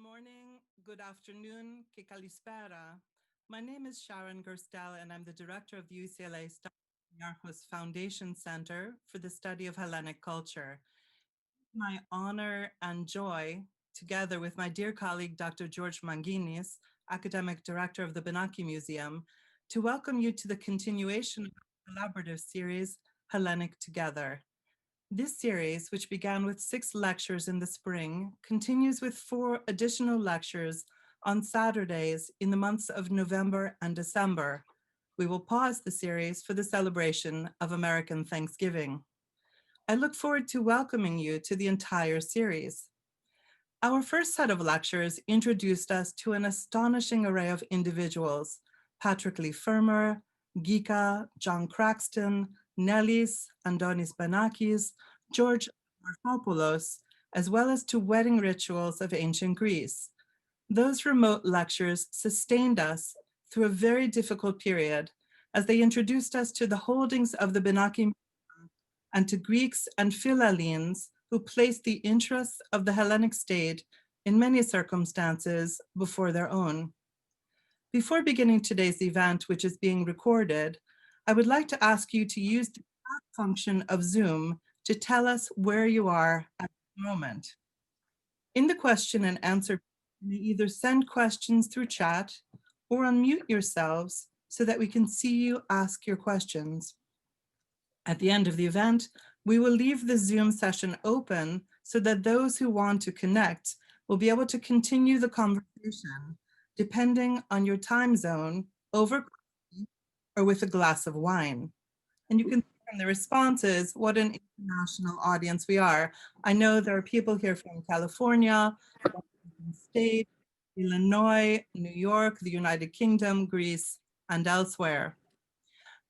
morning, good afternoon, que kalispera. My name is Sharon Gerstel, and I'm the director of the UCLA Stavros Foundation Center for the Study of Hellenic Culture. My honor and joy, together with my dear colleague, Dr. George Manginis, academic director of the Benaki Museum, to welcome you to the continuation of the collaborative series, Hellenic Together. This series, which began with 6 lectures in the spring, continues with 4 additional lectures on Saturdays in the months of November and December. We will pause the series for the celebration of American Thanksgiving. I look forward to welcoming you to the entire series. Our first set of lectures introduced us to an astonishing array of individuals: Patrick Lee Fermer, Gika, John Craxton, Nellis, Andonis Benakis, George Morphopoulos, as well as to wedding rituals of ancient Greece. Those remote lectures sustained us through a very difficult period as they introduced us to the holdings of the Benaki and to Greeks and Philhellenes who placed the interests of the Hellenic state in many circumstances before their own. Before beginning today's event, which is being recorded, I would like to ask you to use the chat function of Zoom to tell us where you are at the moment. In the question and answer, you may either send questions through chat or unmute yourselves so that we can see you ask your questions. At the end of the event, we will leave the Zoom session open so that those who want to connect will be able to continue the conversation depending on your time zone, over coffee or with a glass of wine. And you can see from the responses what an international audience we are. I know there are people here from California, Washington State, Illinois, New York, the United Kingdom, Greece, and elsewhere.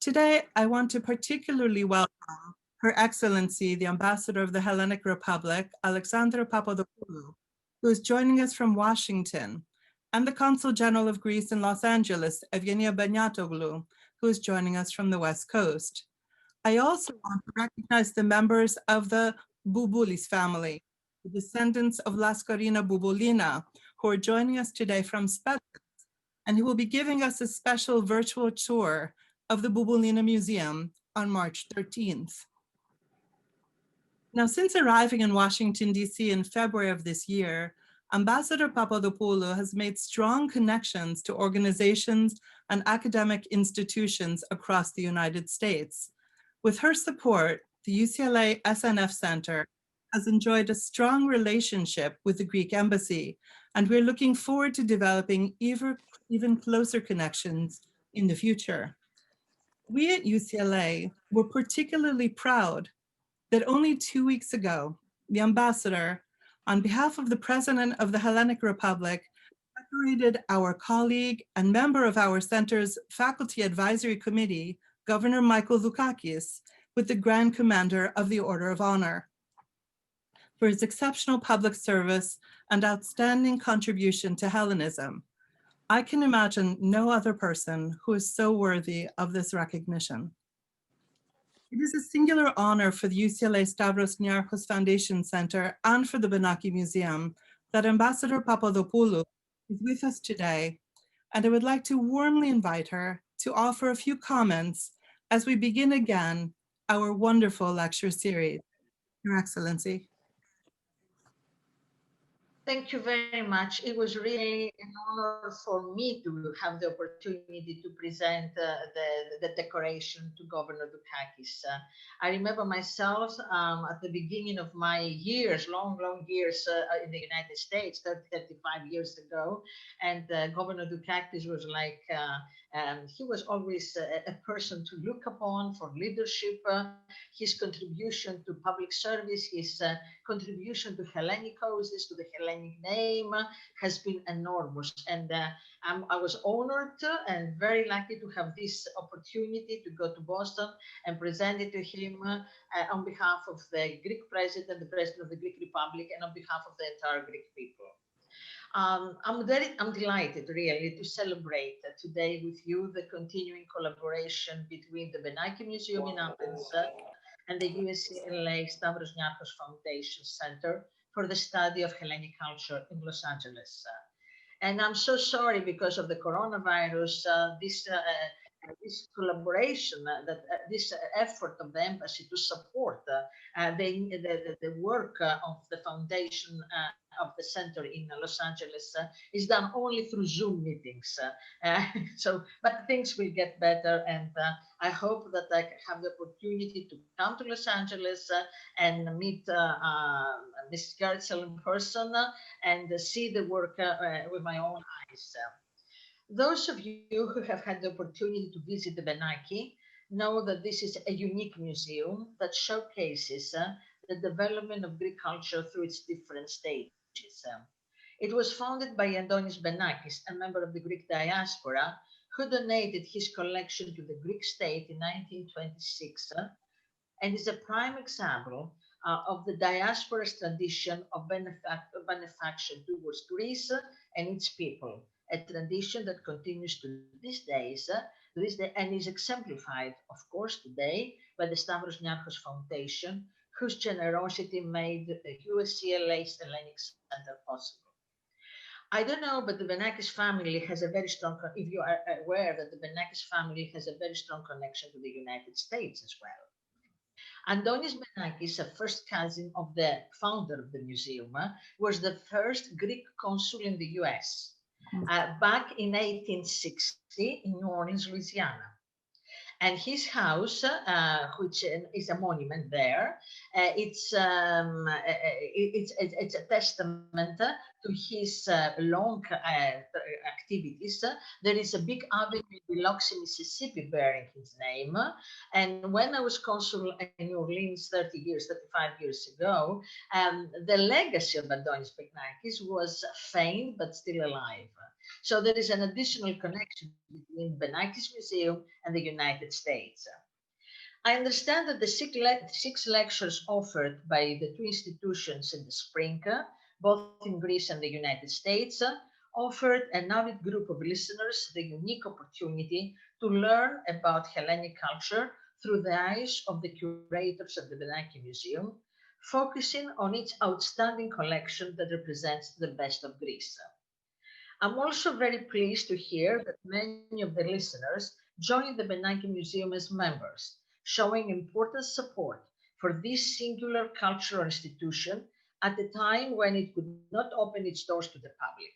Today, I want to particularly welcome Her Excellency, the Ambassador of the Hellenic Republic, Alexandra Papadopoulou, who is joining us from Washington, and the Consul General of Greece in Los Angeles, Xenia Beniatoglou, who is joining us from the West Coast. I also want to recognize the members of the Bouboulis family, the descendants of Laskarina Bouboulina, who are joining us today from Spetses, and who will be giving us a special virtual tour of the Bouboulina Museum on March 13th. Now, since arriving in Washington, D.C. in February of this year, Ambassador Papadopoulou has made strong connections to organizations and academic institutions across the United States. With her support, the UCLA SNF Center has enjoyed a strong relationship with the Greek Embassy, and we're looking forward to developing even closer connections in the future. We at UCLA were particularly proud that only 2 weeks ago, the ambassador, on behalf of the President of the Hellenic Republic, decorated our colleague and member of our center's Faculty Advisory Committee, Governor Michael Dukakis, with the Grand Commander of the Order of Honor for his exceptional public service and outstanding contribution to Hellenism. I can imagine no other person who is so worthy of this recognition. It is a singular honor for the UCLA Stavros Niarchos Foundation Center and for the Benaki Museum that Ambassador Papadopoulou is with us today, and I would like to warmly invite her to offer a few comments as we begin again our wonderful lecture series. Your Excellency. Thank you very much. It was really an honor for me to have the opportunity to present the decoration to Governor Dukakis. I remember myself at the beginning of my years, long years in the United States, 35 years ago, and Governor Dukakis was like, he was always a person to look upon for leadership. His contribution to public service, his contribution to Hellenic causes, to the Hellenic name has been enormous. And I was honored and very lucky to have this opportunity to go to Boston and present it to him on behalf of the Greek president, the president of the Greek Republic, and on behalf of the entire Greek people. I'm delighted really to celebrate today with you the continuing collaboration between the Benaki Museum in Athens and the UCLA Stavros Niarchos Foundation Center for the study of Hellenic culture in Los Angeles. And I'm so sorry, because of the coronavirus, this collaboration, this effort of the embassy to support the work of the foundation of the center in Los Angeles is done only through Zoom meetings. But things will get better, and I hope that I have the opportunity to come to Los Angeles and meet Ms. Gertzel in person and see the work with my own eyes. Those of you who have had the opportunity to visit the Benaki know that this is a unique museum that showcases the development of Greek culture through its different stages. It was founded by Antonis Benakis, a member of the Greek diaspora, who donated his collection to the Greek state in 1926 and is a prime example of the diaspora's tradition of benefaction towards Greece and its people, a tradition that continues to this day and is exemplified, of course, today by the Stavros Niarchos Foundation, whose generosity made the USCLA's Hellenic Center possible. I don't know, but the Benakis family has a very strong, if you are aware that the Benakis family has a very strong connection to the United States as well. Antonis Benakis, a first cousin of the founder of the museum, was the first Greek consul in the US back in 1860 in New Orleans, Louisiana. And his house, which is a monument there, it's a testament to his long activities. There is a big avenue in Biloxi, Mississippi, bearing his name. And when I was consul in New Orleans 35 years ago, the legacy of Antonis Benakis was faint but still alive. So there is an additional connection between Benakis Museum and the United States. I understand that the six lectures offered by the two institutions in the spring, both in Greece and the United States, offered an avid group of listeners the unique opportunity to learn about Hellenic culture through the eyes of the curators of the Benaki Museum, focusing on its outstanding collection that represents the best of Greece. I'm also very pleased to hear that many of the listeners joined the Benaki Museum as members, showing important support for this singular cultural institution at a time when it could not open its doors to the public.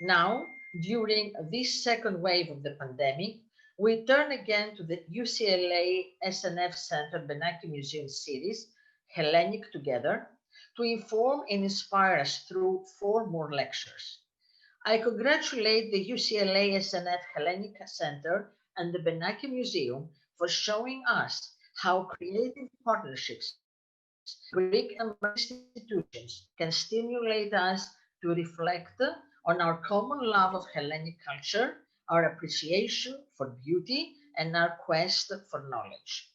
Now, during this second wave of the pandemic, we turn again to the UCLA SNF Center Benaki Museum series, Hellenic Together, to inform and inspire us through 4 more lectures. I congratulate the UCLA SNF Hellenic Center and the Benaki Museum for showing us how creative partnerships Greek and institutions can stimulate us to reflect on our common love of Hellenic culture, our appreciation for beauty, and our quest for knowledge.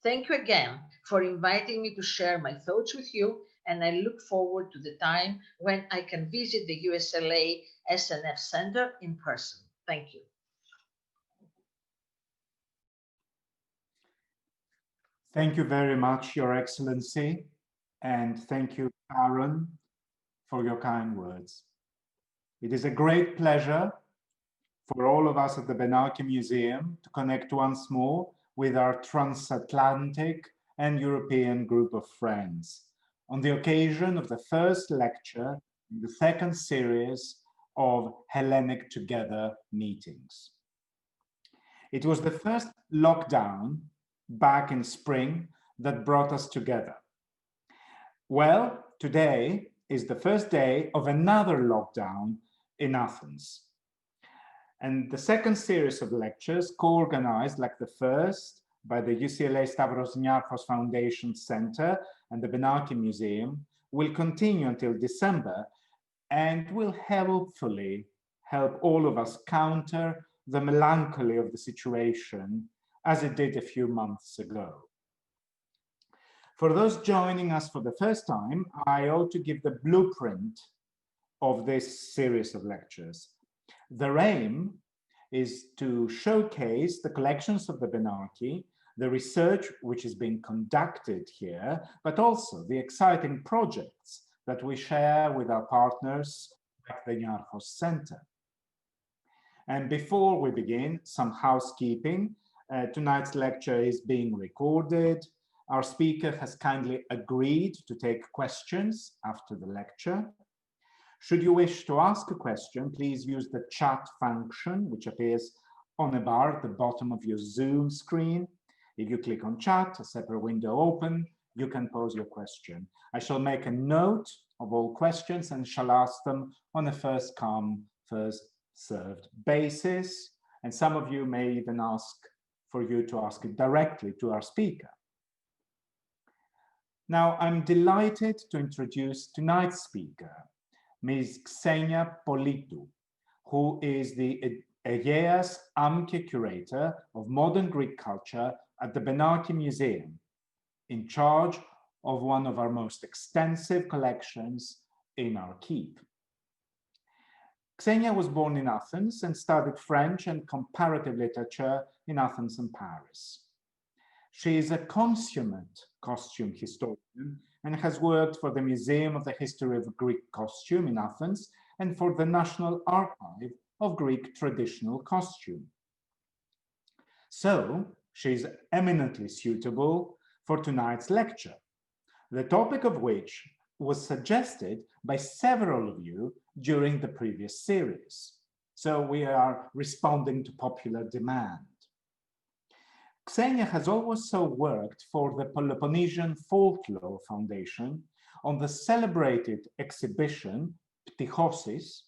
Thank you again for inviting me to share my thoughts with you, and I look forward to the time when I can visit the USLA SNF Center in person. Thank you. Thank you very much, Your Excellency, and thank you, Aaron, for your kind words. It is a great pleasure for all of us at the Benaki Museum to connect once more with our transatlantic and European group of friends on the occasion of the first lecture in the second series of Hellenic Together meetings. It was the first lockdown back in spring that brought us together. Well, today is the first day of another lockdown in Athens. And the second series of lectures, co-organized like the first by the UCLA Stavros Niarchos Foundation Center and the Benaki Museum, will continue until December and will hopefully help all of us counter the melancholy of the situation as it did a few months ago. For those joining us for the first time, I ought to give the blueprint of this series of lectures. Their aim is to showcase the collections of the Benaki, the research which is being conducted here, but also the exciting projects that we share with our partners at the Niarchos Center. And before we begin, some housekeeping. Tonight's lecture is being recorded. Our speaker has kindly agreed to take questions after the lecture. Should you wish to ask a question, please use the chat function, which appears on a bar at the bottom of your Zoom screen. If you click on chat, a separate window opens, you can pose your question. I shall make a note of all questions and shall ask them on a first come, first served basis. And some of you may even ask for you to ask it directly to our speaker. Now, I'm delighted to introduce tonight's speaker, Ms. Xenia Politou, who is the Aegeas AMKE Curator of Modern Greek Culture at the Benaki Museum, in charge of one of our most extensive collections in our keep. Xenia was born in Athens and studied French and comparative literature in Athens and Paris. She is a consummate costume historian and has worked for the Museum of the History of Greek Costume in Athens and for the National Archive of Greek Traditional Costume. So, she is eminently suitable for tonight's lecture, the topic of which was suggested by several of you during the previous series. So we are responding to popular demand. Xenia has also worked for the Peloponnesian Folklore Foundation on the celebrated exhibition Ptychosis,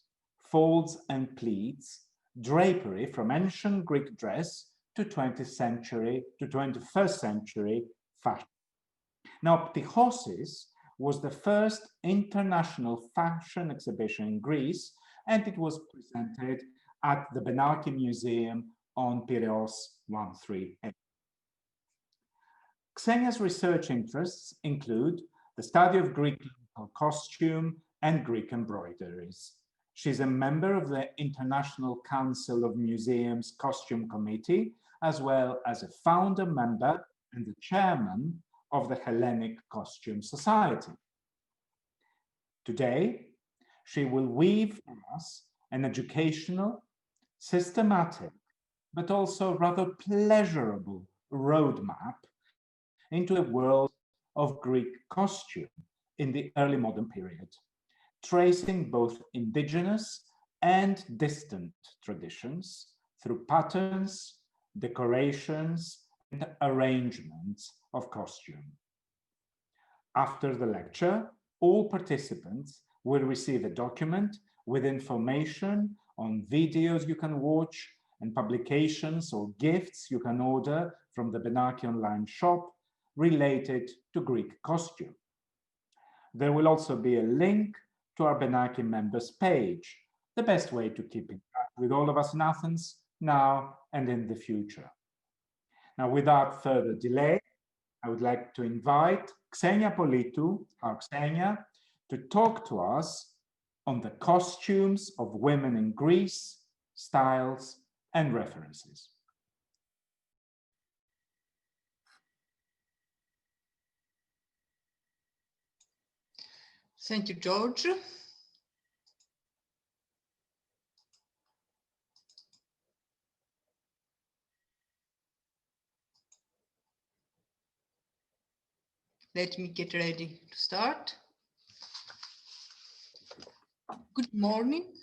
Folds and Pleats, Drapery from Ancient Greek Dress to 21st century fashion. Now, Ptychosis was the first international fashion exhibition in Greece, and it was presented at the Benaki Museum on Piraeus 138. Xenia's research interests include the study of Greek costume and Greek embroideries. She's a member of the International Council of Museums Costume Committee, as well as a founder member and the chairman of the Hellenic Costume Society. Today, she will weave for us an educational, systematic, but also rather pleasurable roadmap into the world of Greek costume in the early modern period, tracing both indigenous and distant traditions through patterns, decorations, and arrangements of costume. After the lecture, all participants will receive a document with information on videos you can watch and publications or gifts you can order from the Benaki online shop related to Greek costume. There will also be a link to our Benaki members page, the best way to keep in touch with all of us in Athens now and in the future. Now, without further delay, I would like to invite Xenia Politou, our Xenia, to talk to us on the costumes of women in Greece, styles, and references. Thank you, George. Let me get ready to start. Good morning,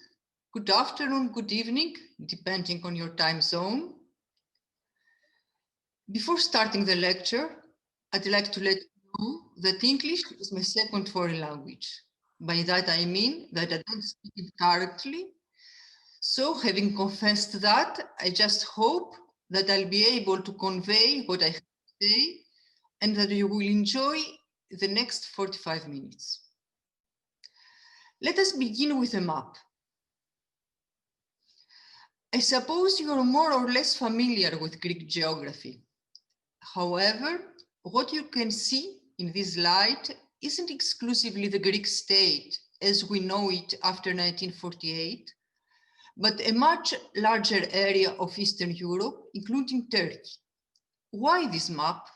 good afternoon, good evening, depending on your time zone. Before starting the lecture, I'd like to let you know that English is my second foreign language. By that I mean that I don't speak it correctly. So having confessed that, I just hope that I'll be able to convey what I have to say and that you will enjoy the next 45 minutes. Let us begin with a map. I suppose you are more or less familiar with Greek geography. However, what you can see in this slide isn't exclusively the Greek state as we know it after 1948, but a much larger area of Eastern Europe, including Turkey. Why this map?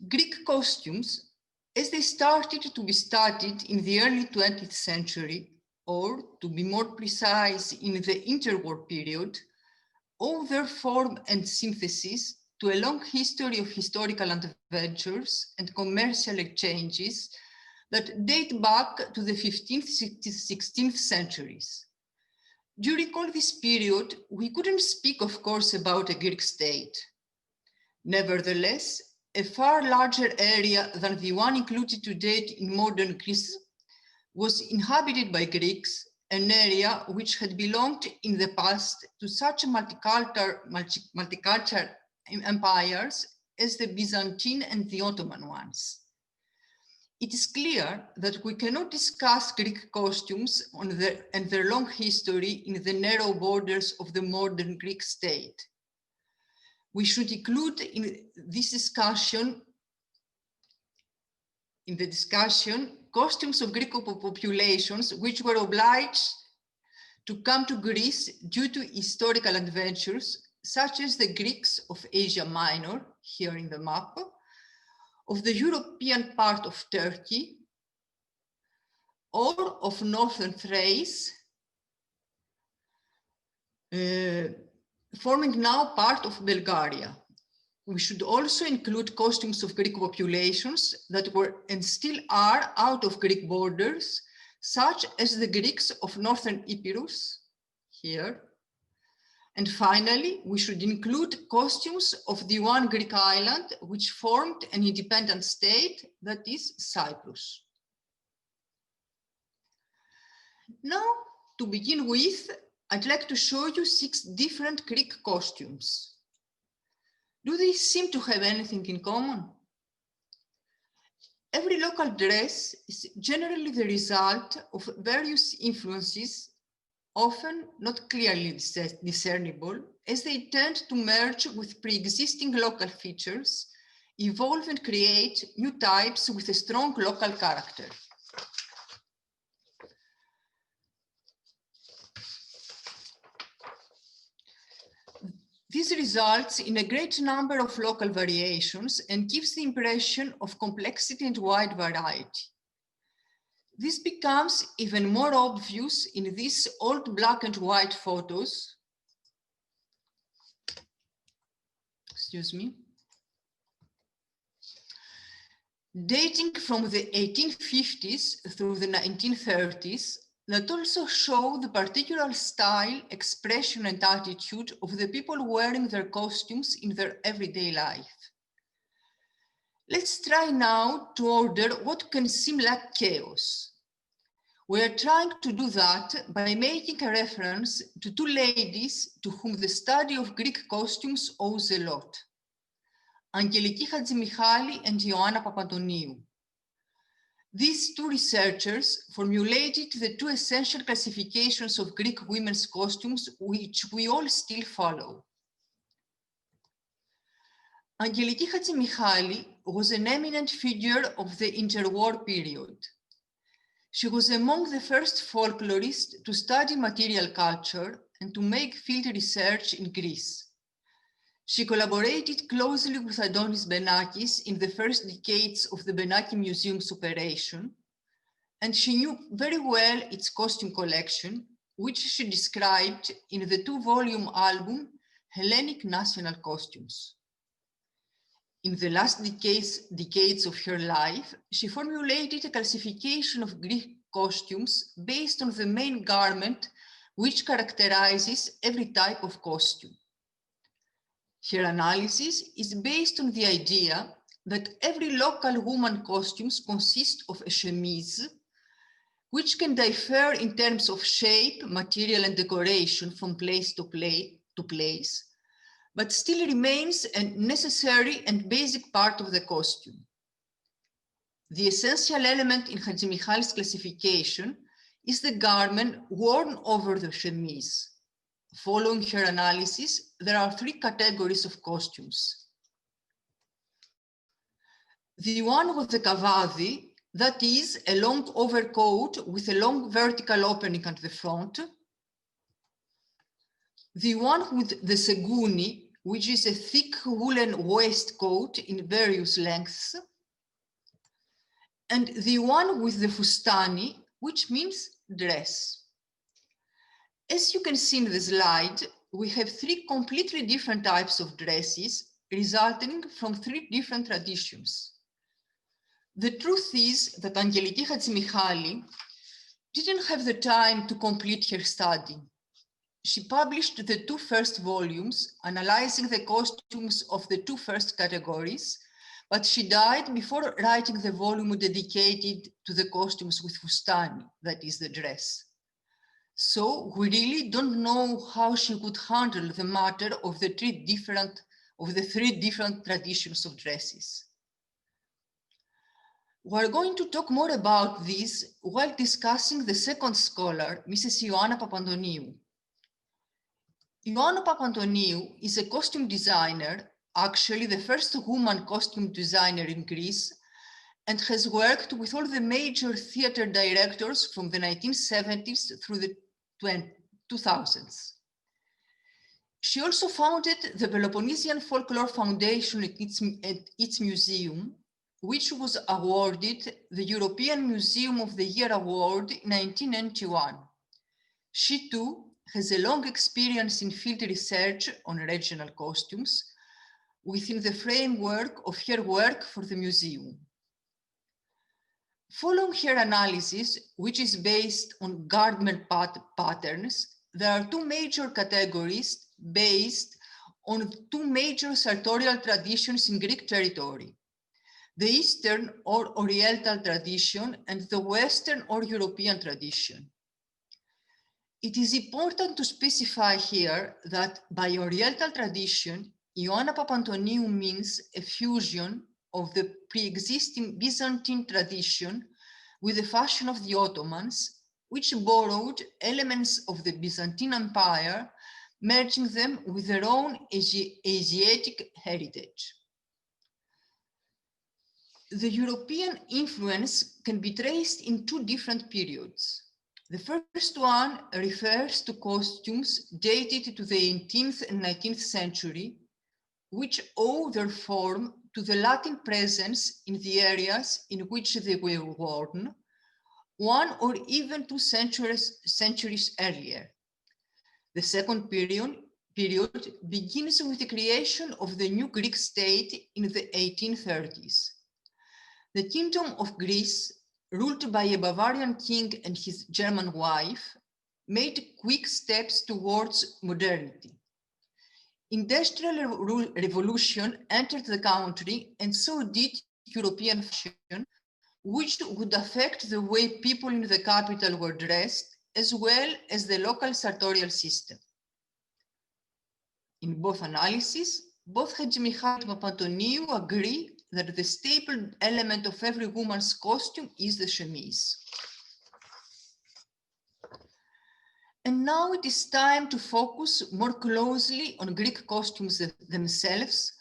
Greek costumes as they started to be studied in the early 20th century, or to be more precise, in the interwar period, owe their form and synthesis to a long history of historical adventures and commercial exchanges that date back to the 15th, 16th centuries. During all this period, we couldn't speak, of course, about a Greek state. Nevertheless, a far larger area than the one included to date in modern Greece was inhabited by Greeks, an area which had belonged in the past to such multicultural empires as the Byzantine and the Ottoman ones. It is clear that we cannot discuss Greek costumes and their long history in the narrow borders of the modern Greek state. We should include in this discussion, costumes of Greek populations which were obliged to come to Greece due to historical adventures, such as the Greeks of Asia Minor, here in the map, of the European part of Turkey, or of northern Thrace, forming now part of Bulgaria. We should also include costumes of Greek populations that were and still are out of Greek borders, such as the Greeks of northern Epirus, here. And finally, we should include costumes of the one Greek island which formed an independent state, that is Cyprus. Now, to begin with, I'd like to show you 6 different Greek costumes. Do they seem to have anything in common? Every local dress is generally the result of various influences, often not clearly discernible, as they tend to merge with pre-existing local features, evolve and create new types with a strong local character. This results in a great number of local variations and gives the impression of complexity and wide variety. This becomes even more obvious in these old black and white photos. Excuse me. Dating from the 1850s through the 1930s, that also show the particular style, expression, and attitude of the people wearing their costumes in their everyday life. Let's try now to order what can seem like chaos. We are trying to do that by making a reference to 2 ladies to whom the study of Greek costumes owes a lot. Angeliki Hadjimichali and Ioanna Papantoniou. These 2 researchers formulated the 2 essential classifications of Greek women's costumes, which we all still follow. Angeliki Hadjimichali was an eminent figure of the interwar period. She was among the first folklorists to study material culture and to make field research in Greece. She collaborated closely with Adonis Benakis in the first decades of the Benaki Museum's operation, and she knew very well its costume collection, which she described in the 2-volume album, Hellenic National Costumes. In the last decades of her life, she formulated a classification of Greek costumes based on the main garment which characterizes every type of costume. Her analysis is based on the idea that every local woman costumes consist of a chemise, which can differ in terms of shape, material, and decoration from place to place, but still remains a necessary and basic part of the costume. The essential element in Hadjimichali's classification is the garment worn over the chemise. Following her analysis, there are 3 categories of costumes. The one with the kavadi, that is a long overcoat with a long vertical opening at the front. The one with the seguni, which is a thick woolen waistcoat in various lengths. and the one with the fustani, which means dress. As you can see in the slide, we have three completely different types of dresses resulting from three different traditions. The truth is that Angeliki Hatzimichali didn't have the time to complete her study. She published the two first volumes, analyzing the costumes of the two first categories, but she died before writing the volume dedicated to the costumes with fustani, that is the dress. So we really don't know how she could handle the matter of the three different traditions of dresses. We're going to talk more about this while discussing the second scholar, Mrs. Ioanna Papandoniou. Ioanna Papandoniou is a costume designer, actually the first woman costume designer in Greece, and has worked with all the major theater directors from the 1970s through the 2000s. She also founded the Peloponnesian Folklore Foundation at its museum, which was awarded the European Museum of the Year Award in 1991. She too has a long experience in field research on regional costumes within the framework of her work for the museum. Following her analysis, which is based on garment patterns, there are two major categories based on two major sartorial traditions in Greek territory: the Eastern or Oriental tradition and the Western or European tradition. It is important to specify here that by Oriental tradition, Ioanna Papandoniou means a fusion of the pre-existing Byzantine tradition with the fashion of the Ottomans, which borrowed elements of the Byzantine Empire, merging them with their own Asiatic heritage. The European influence can be traced in two different periods. The first one refers to costumes dated to the 18th and 19th century, which owe their form to the Latin presence in the areas in which they were worn, one or even two centuries earlier. The second period begins with the creation of the new Greek state in the 1830s. The Kingdom of Greece, ruled by a Bavarian king and his German wife, made quick steps towards modernity. Industrial revolution entered the country, and so did European fashion, which would affect the way people in the capital were dressed, as well as the local sartorial system. In both analyses, both Hatzimichali and Papandoniou agree that the staple element of every woman's costume is the chemise. And now it is time to focus more closely on Greek costumes themselves,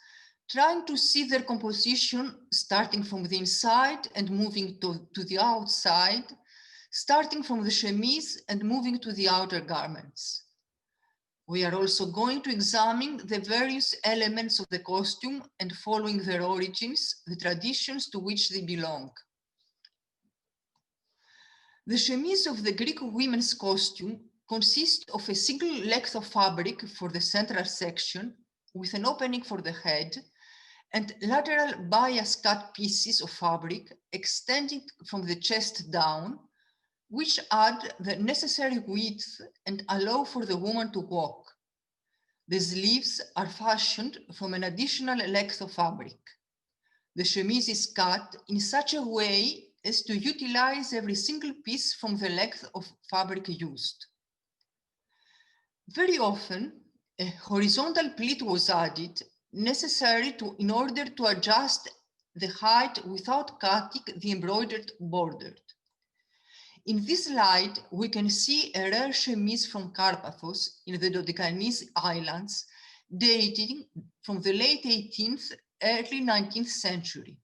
trying to see their composition starting from the inside and moving to the outside, starting from the chemise and moving to the outer garments. We are also going to examine the various elements of the costume and, following their origins, the traditions to which they belong. The chemise of the Greek women's costume consists of a single length of fabric for the central section with an opening for the head and lateral bias cut pieces of fabric extending from the chest down, which add the necessary width and allow for the woman to walk. The sleeves are fashioned from an additional length of fabric. The chemise is cut in such a way as to utilize every single piece from the length of fabric used. Very often, a horizontal pleat was added, necessary in order to adjust the height without cutting the embroidered border. In this slide, we can see a rare chemise from Carpathos in the Dodecanese Islands, dating from the late 18th, early 19th century.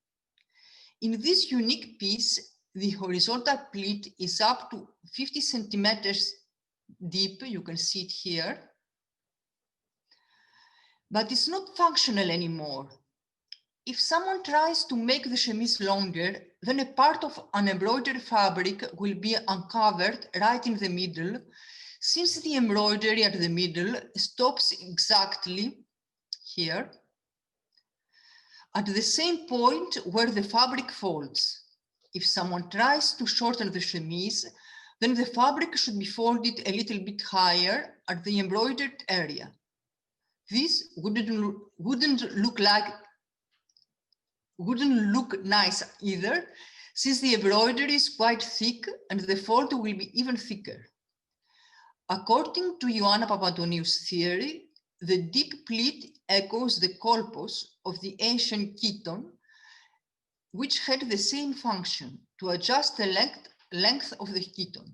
In this unique piece, the horizontal pleat is up to 50 centimeters deep, you can see it here, but it's not functional anymore. if someone tries to make the chemise longer, then a part of an embroidered fabric will be uncovered right in the middle, since the embroidery at the middle stops exactly here, at the same point where the fabric folds. If someone tries to shorten the chemise, then the fabric should be folded a little bit higher at the embroidered area. This wouldn't look nice either, since the embroidery is quite thick and the fold will be even thicker. According to Ioanna Papantoniou's theory, the deep pleat echoes the kolpos of the ancient chiton, which had the same function, to adjust the length of the chiton.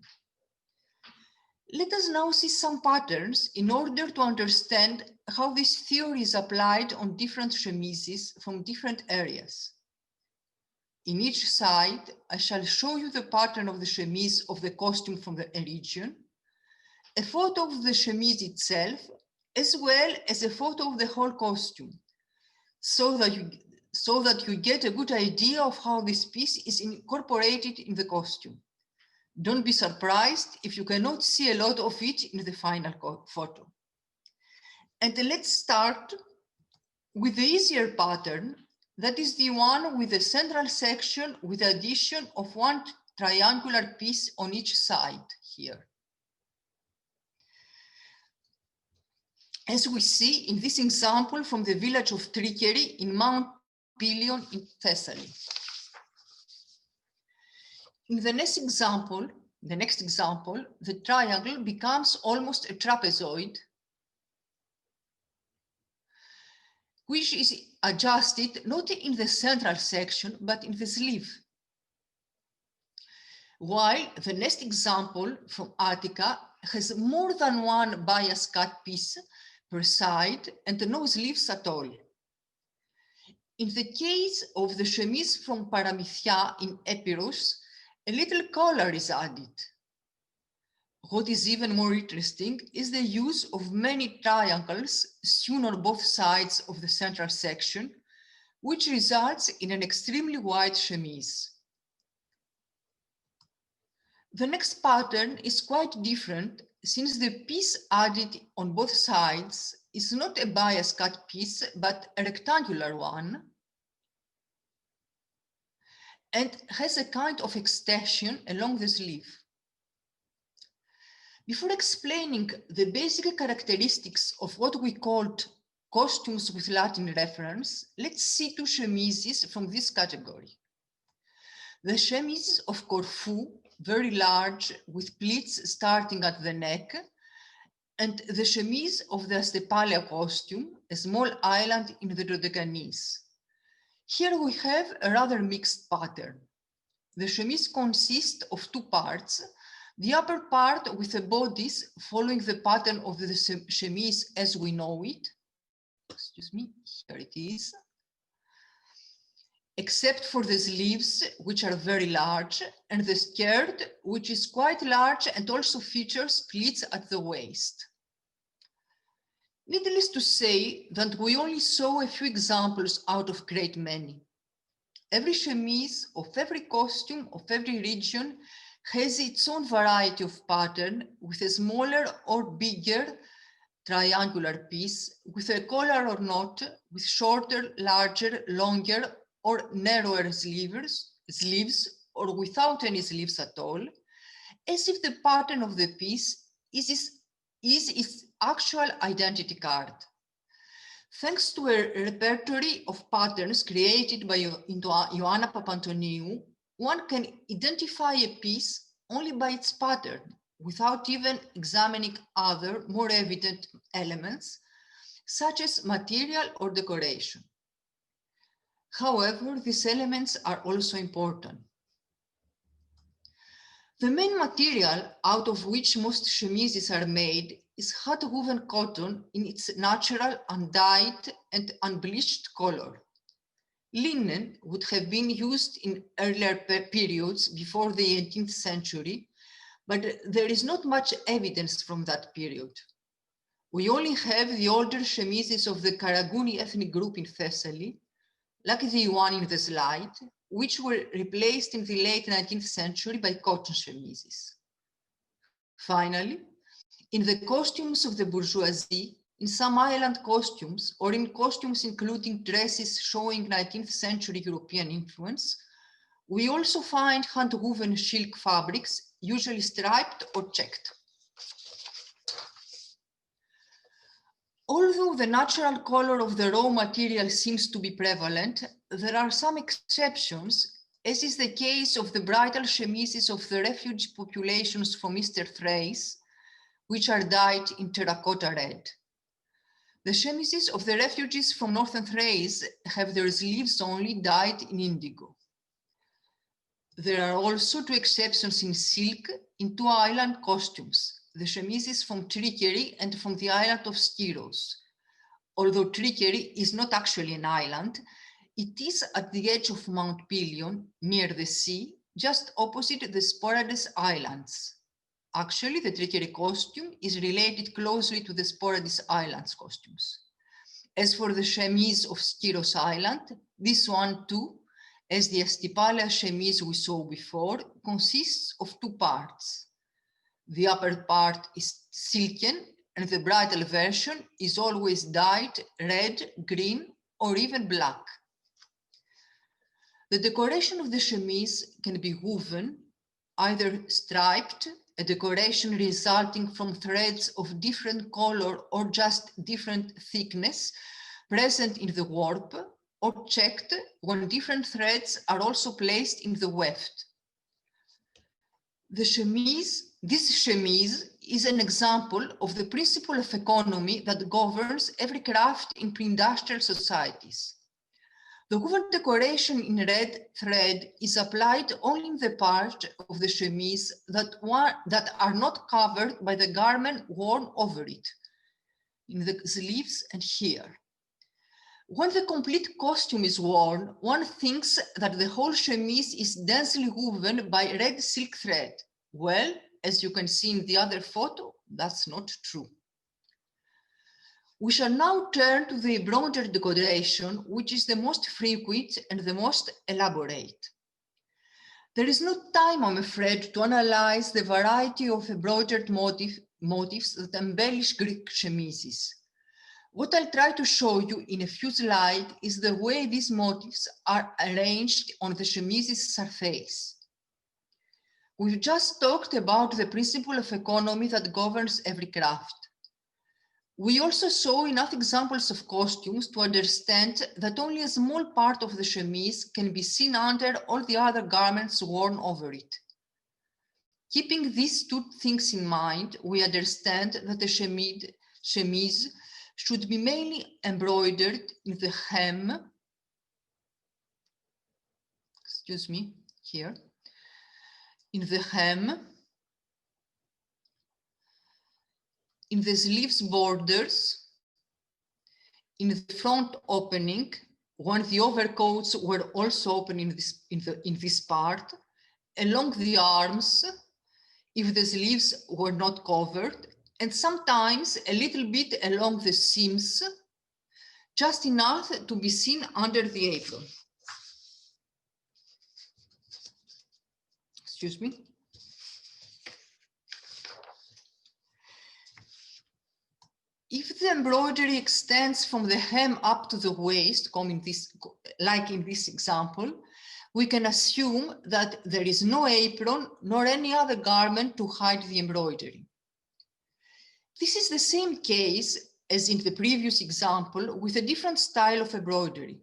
Let us now see some patterns in order to understand how this theory is applied on different chemises from different areas. In each side, I shall show you the pattern of the chemise of the costume from the region, a photo of the chemise itself, as well as a photo of the whole costume, so that you get a good idea of how this piece is incorporated in the costume. Don't be surprised if you cannot see a lot of it in the final photo. And let's start with the easier pattern, that is the one with the central section with the addition of one triangular piece on each side here. As we see in this example from the village of Trikeri in Mount Pelion in Thessaly. In the next example, the triangle becomes almost a trapezoid, which is adjusted not in the central section, but in the sleeve. While the next example from Attica has more than one bias cut piece per side and no sleeves at all. In the case of the chemise from Paramythia in Epirus, a little color is added. What is even more interesting is the use of many triangles sewn on both sides of the central section, which results in an extremely wide chemise. The next pattern is quite different, since the piece added on both sides is not a bias cut piece, but a rectangular one, and has a kind of extension along the sleeve. Before explaining the basic characteristics of what we called costumes with Latin reference, let's see two chemises from this category. The chemise of Corfu, very large, with pleats starting at the neck, and the chemise of the Astepalia costume, a small island in the Dodecanese. Here we have a rather mixed pattern. The chemise consists of two parts, the upper part with the bodice following the pattern of the chemise as we know it. Excuse me, here it is. Except for the sleeves, which are very large, and the skirt, which is quite large and also features pleats at the waist. Needless to say that we only saw a few examples out of great many. Every chemise of every costume of every region has its own variety of pattern with a smaller or bigger triangular piece, with a collar or not, with shorter, larger, longer, or narrower sleeves, or without any sleeves at all, as if the pattern of the piece is its actual identity card. Thanks to a repertory of patterns created by Ioanna Papantoniou, one can identify a piece only by its pattern, without even examining other, more evident elements, such as material or decoration. However, these elements are also important. The main material out of which most chemises are made is hot woven cotton in its natural, undyed and unbleached color. Linen would have been used in earlier periods before the 18th century, but there is not much evidence from that period. We only have the older chemises of the Karagouni ethnic group in Thessaly, like the one in the slide, which were replaced in the late 19th century by cotton chemises. Finally, in the costumes of the bourgeoisie, in some island costumes, or in costumes including dresses showing 19th century European influence, we also find hand-woven silk fabrics, usually striped or checked. Although the natural color of the raw material seems to be prevalent, there are some exceptions, as is the case of the bridal chemises of the refugee populations from Eastern Thrace, which are dyed in terracotta red. The chemises of the refugees from Northern Thrace have their sleeves only dyed in indigo. There are also two exceptions in silk in two island costumes, the chemises from Trickery and from the island of Skyros. Although Trickery is not actually an island, it is at the edge of Mount Pelion, near the sea, just opposite the Sporades Islands. Actually, the Trickery costume is related closely to the Sporades Islands costumes. As for the chemise of Skyros Island, this one too, as the Astypalia chemise we saw before, consists of two parts. The upper part is silken, and the bridal version is always dyed red, green, or even black. The decoration of the chemise can be woven, either striped, a decoration resulting from threads of different color or just different thickness present in the warp, or checked when different threads are also placed in the weft. This chemise is an example of the principle of economy that governs every craft in pre-industrial societies. The woven decoration in red thread is applied only in the part of the chemise that are not covered by the garment worn over it, in the sleeves and here. When the complete costume is worn, one thinks that the whole chemise is densely woven by red silk thread. Well, as you can see in the other photo, that's not true. We shall now turn to the embroidered decoration, which is the most frequent and the most elaborate. There is no time, I'm afraid, to analyze the variety of embroidered motifs that embellish Greek chemises. What I'll try to show you in a few slides is the way these motifs are arranged on the chemise's surface. We've just talked about the principle of economy that governs every craft. We also saw enough examples of costumes to understand that only a small part of the chemise can be seen under all the other garments worn over it. Keeping these two things in mind, we understand that the chemise should be mainly embroidered in the hem, here, in the hem, in the sleeves borders, in the front opening, when the overcoats were also open in this part, along the arms, if the sleeves were not covered, and sometimes a little bit along the seams, just enough to be seen under the apron. Excuse me. If the embroidery extends from the hem up to the waist, like in this example, we can assume that there is no apron nor any other garment to hide the embroidery. This is the same case as in the previous example with a different style of embroidery.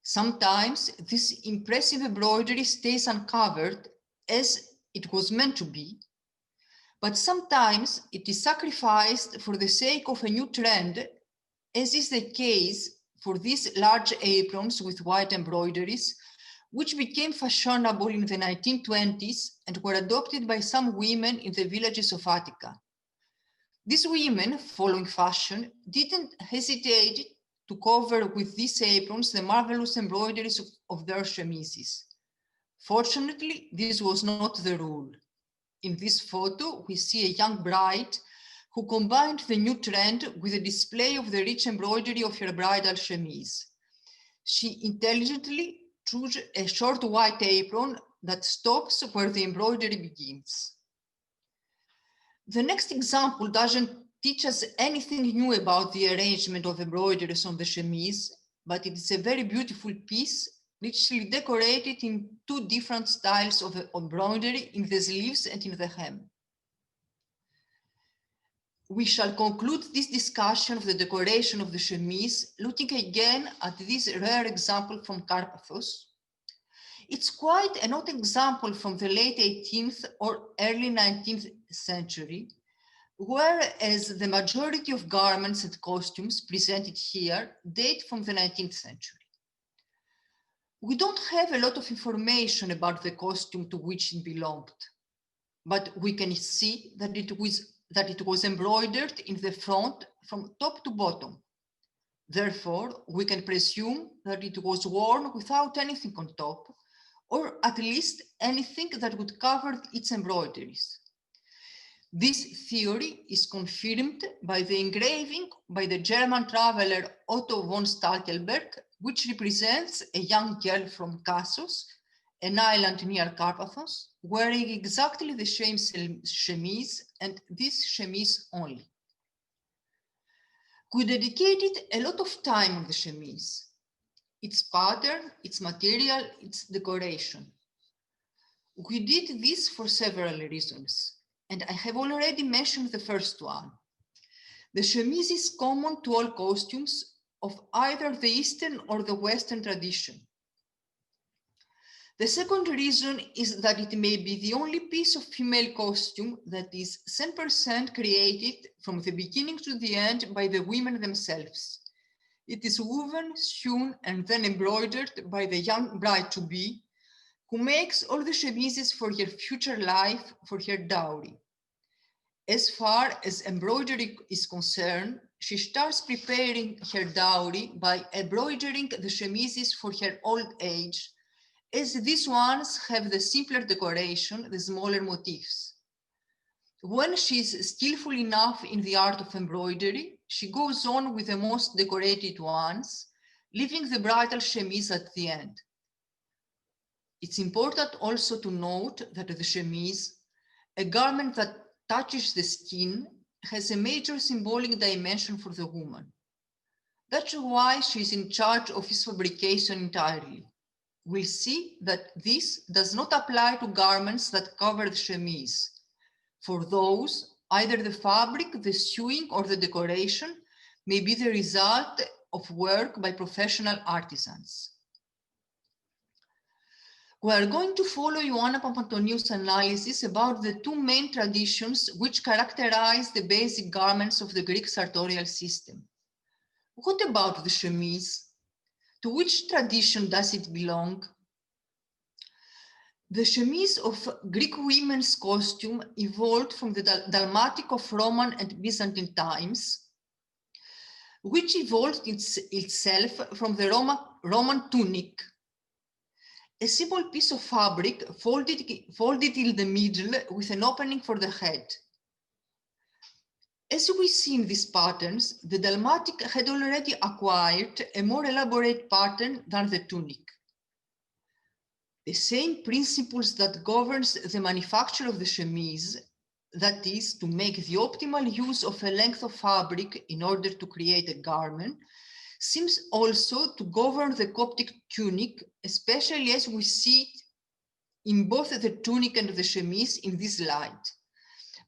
Sometimes this impressive embroidery stays uncovered as it was meant to be, but sometimes it is sacrificed for the sake of a new trend, as is the case for these large aprons with white embroideries, which became fashionable in the 1920s and were adopted by some women in the villages of Attica. These women, following fashion, didn't hesitate to cover with these aprons the marvelous embroideries of their chemises. Fortunately, this was not the rule. In this photo, we see a young bride who combined the new trend with a display of the rich embroidery of her bridal chemise. She intelligently chose a short white apron that stops where the embroidery begins. The next example doesn't teach us anything new about the arrangement of embroideries on the chemise, but it is a very beautiful piece, richly decorated in two different styles of embroidery in the sleeves and in the hem. We shall conclude this discussion of the decoration of the chemise looking again at this rare example from Carpathos. It's quite an odd example from the late 18th or early 19th century, whereas the majority of garments and costumes presented here date from the 19th century. We don't have a lot of information about the costume to which it belonged, but we can see that it was embroidered in the front from top to bottom. Therefore, we can presume that it was worn without anything on top, or at least anything that would cover its embroideries. This theory is confirmed by the engraving by the German traveler Otto von Stackelberg, which represents a young girl from Kassos, an island near Carpathos, wearing exactly the same chemise and this chemise only. We dedicated a lot of time on the chemise, its pattern, its material, its decoration. We did this for several reasons, and I have already mentioned the first one. The chemise is common to all costumes of either the Eastern or the Western tradition. The second reason is that it may be the only piece of female costume that is 100% created from the beginning to the end by the women themselves. It is woven, sewn, and then embroidered by the young bride-to-be, who makes all the chemises for her future life, for her dowry. As far as embroidery is concerned, she starts preparing her dowry by embroidering the chemises for her old age, as these ones have the simpler decoration, the smaller motifs. When she is skillful enough in the art of embroidery, she goes on with the most decorated ones, leaving the bridal chemise at the end. It's important also to note that the chemise, a garment that touches the skin, has a major symbolic dimension for the woman. That's why she's in charge of its fabrication entirely. We'll see that this does not apply to garments that cover the chemise. For those, either the fabric, the sewing, or the decoration may be the result of work by professional artisans. We are going to follow Ioanna Papantoniou's analysis about the two main traditions which characterize the basic garments of the Greek sartorial system. What about the chemise? To which tradition does it belong? The chemise of Greek women's costume evolved from the dalmatic of Roman and Byzantine times, which evolved itself from the Roman tunic, a simple piece of fabric folded in the middle with an opening for the head. As we see in these patterns, the dalmatic had already acquired a more elaborate pattern than the tunic. The same principles that governs the manufacture of the chemise, that is, to make the optimal use of a length of fabric in order to create a garment, seems also to govern the Coptic tunic, especially as we see it in both the tunic and the chemise in this light.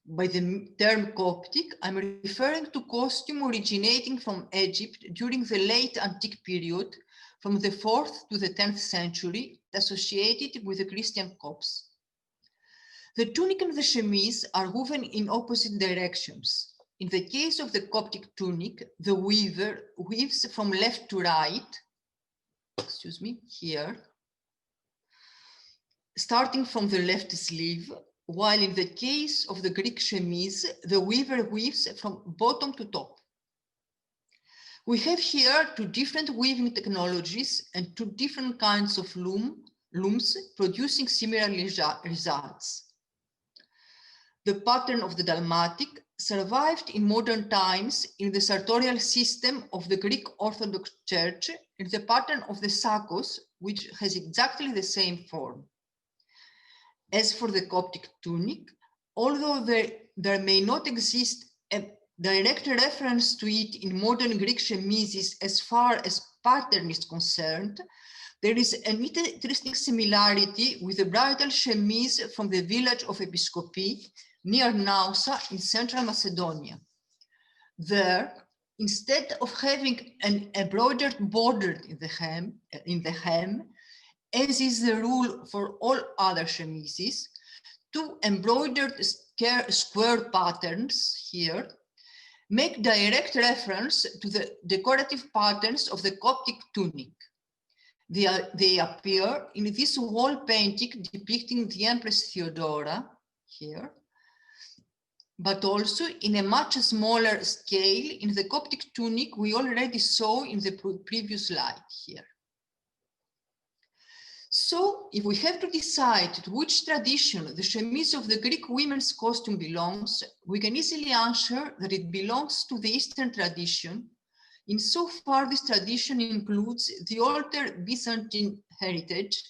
By the term Coptic, I'm referring to costume originating from Egypt during the late antique period, from the 4th to the 10th century, associated with the Christian Copts. The tunic and the chemise are woven in opposite directions. In the case of the Coptic tunic, the weaver weaves from left to right, here, starting from the left sleeve, while in the case of the Greek chemise, the weaver weaves from bottom to top. We have here two different weaving technologies and two different kinds of looms producing similar results. The pattern of the dalmatic survived in modern times in the sartorial system of the Greek Orthodox Church and the pattern of the sakos, which has exactly the same form. As for the Coptic tunic, although there may not exist a direct reference to it in modern Greek chemises as far as pattern is concerned, there is an interesting similarity with the bridal chemise from the village of Episkopi near Nausa in central Macedonia. There, instead of having an embroidered border in the hem, as is the rule for all other chemises, two embroidered square patterns here make direct reference to the decorative patterns of the Coptic tunic. They appear in this wall painting depicting the Empress Theodora here, but also in a much smaller scale in the Coptic tunic we already saw in the previous slide here. So if we have to decide to which tradition the chemise of the Greek women's costume belongs, we can easily answer that it belongs to the Eastern tradition, insofar this tradition includes the older Byzantine heritage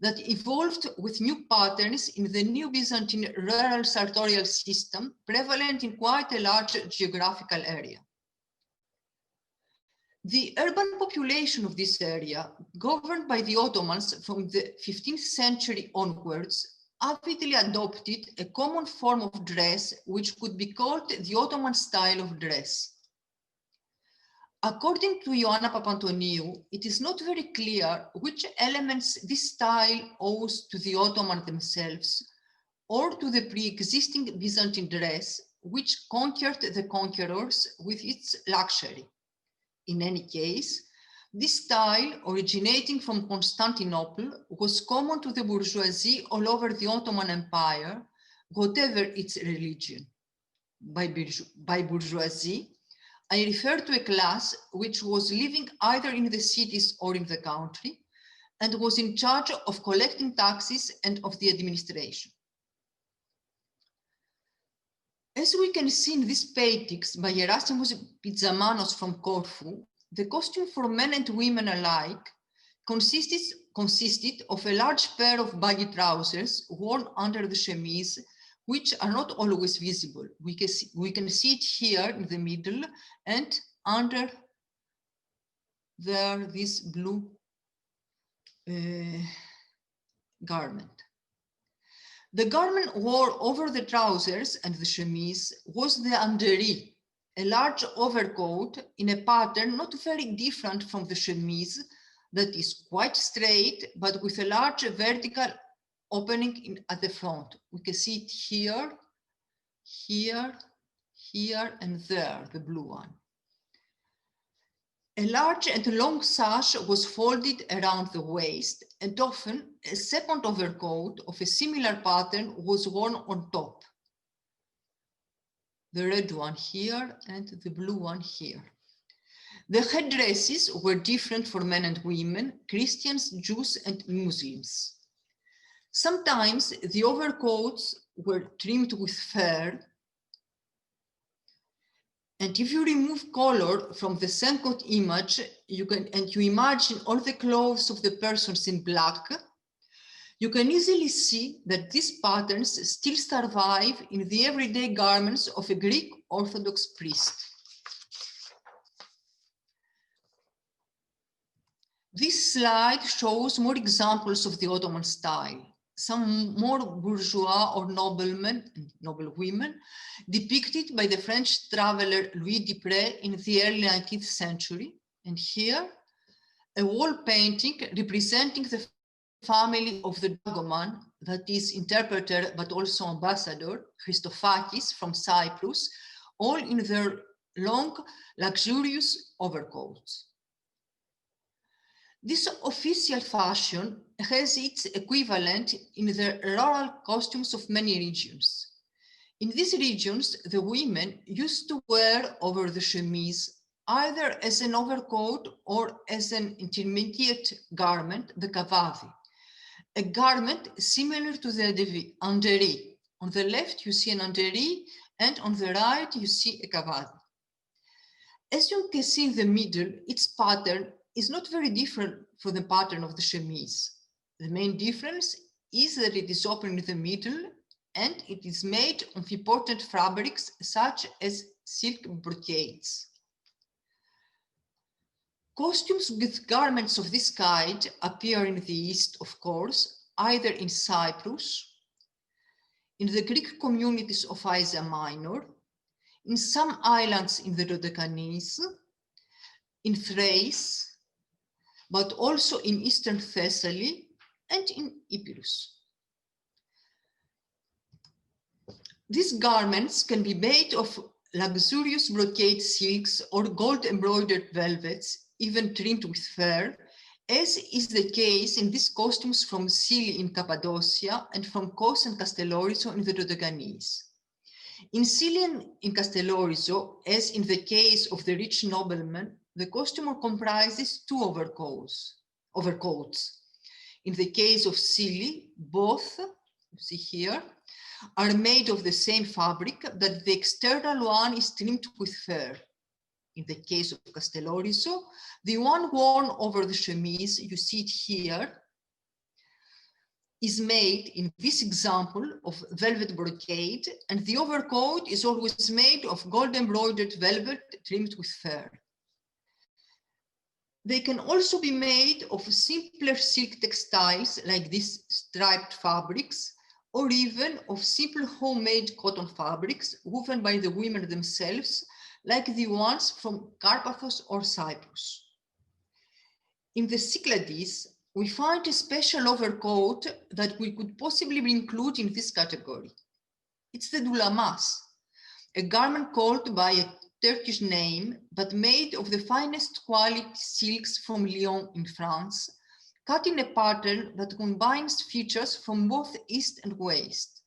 that evolved with new patterns in the new Byzantine rural sartorial system prevalent in quite a large geographical area. The urban population of this area, governed by the Ottomans from the 15th century onwards, avidly adopted a common form of dress which could be called the Ottoman style of dress. According to Ioanna Papantoniou, it is not very clear which elements this style owes to the Ottomans themselves or to the pre-existing Byzantine dress, which conquered the conquerors with its luxury. In any case, this style, originating from Constantinople, was common to the bourgeoisie all over the Ottoman Empire, whatever its religion. By bourgeoisie, I refer to a class which was living either in the cities or in the country, and was in charge of collecting taxes and of the administration. As we can see in these paintings by Erasmus Pizamanos from Corfu, the costume for men and women alike consisted of a large pair of baggy trousers worn under the chemise, which are not always visible. We can see it here in the middle and under there, this blue garment. The garment worn over the trousers and the chemise was the underi, a large overcoat in a pattern not very different from the chemise, that is quite straight, but with a large vertical opening at the front. We can see it here, here, here, and there, the blue one. A large and long sash was folded around the waist, and often a second overcoat of a similar pattern was worn on top. The red one here and the blue one here. The headdresses were different for men and women, Christians, Jews, and Muslims. Sometimes the overcoats were trimmed with fur, and if you remove color from the Senkot image, you imagine all the clothes of the persons in black, you can easily see that these patterns still survive in the everyday garments of a Greek Orthodox priest. This slide shows more examples of the Ottoman style. Some more bourgeois or noblemen and noble women depicted by the French traveler Louis Dupré in the early 19th century. And here, a wall painting representing the family of the dragoman, that is interpreter but also ambassador, Christofakis from Cyprus, all in their long, luxurious overcoats. This official fashion has its equivalent in the rural costumes of many regions. In these regions, the women used to wear over the chemise either as an overcoat or as an intermediate garment, the kavadi, a garment similar to the underi. On the left, you see an underi, and on the right, you see a kavadi. As you can see in the middle, its pattern is not very different from the pattern of the chemise. The main difference is that it is open in the middle and it is made of imported fabrics such as silk brocades. Costumes with garments of this kind appear in the East, of course, either in Cyprus, in the Greek communities of Asia Minor, in some islands in the Dodecanese, in Thrace, but also in Eastern Thessaly and in Epirus. These garments can be made of luxurious brocade silks or gold embroidered velvets, even trimmed with fur, as is the case in these costumes from Scilly in Cappadocia and from Kos and Castellorizo in the Dodecanese. In Scilly and in Castellorizo, as in the case of the rich nobleman, the costume comprises two overcoats. In the case of Scilly, both, you see here, are made of the same fabric, but the external one is trimmed with fur. In the case of Castellorizo, the one worn over the chemise, you see it here, is made in this example of velvet brocade, and the overcoat is always made of gold embroidered velvet trimmed with fur. They can also be made of simpler silk textiles like these striped fabrics, or even of simple homemade cotton fabrics woven by the women themselves, like the ones from Carpathos or Cyprus. In the Cyclades, we find a special overcoat that we could possibly include in this category. It's the doulamas, a garment called by a Turkish name, but made of the finest quality silks from Lyon in France, cut in a pattern that combines features from both east and west.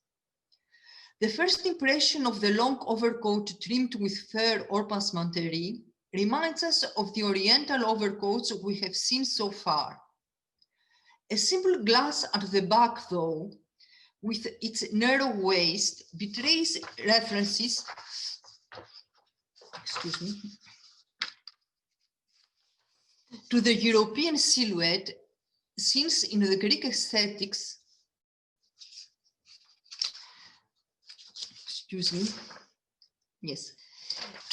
The first impression of the long overcoat trimmed with fur or passementerie reminds us of the oriental overcoats we have seen so far. A simple glass at the back, though, with its narrow waist, betrays references, to the European silhouette, since in the Greek aesthetics, to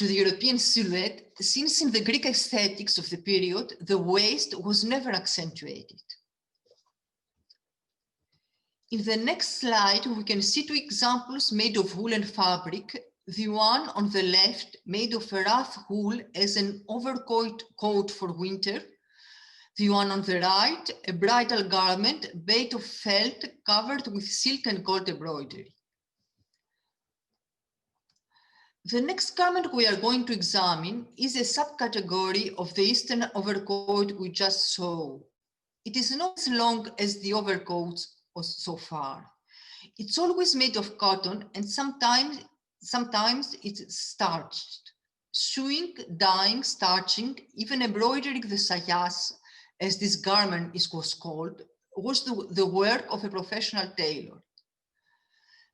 the European silhouette, since in the Greek aesthetics of the period, the waist was never accentuated. In the next slide, we can see two examples made of woolen fabric. The one on the left, made of rough wool as an overcoat for winter. The one on the right, a bridal garment made of felt covered with silk and gold embroidery. The next garment we are going to examine is a subcategory of the Eastern overcoat we just saw. It is not as long as the overcoats so far. It's always made of cotton and sometimes it's starched. Sewing, dyeing, starching, even embroidering the sayas, as this garment was called, was the work of a professional tailor.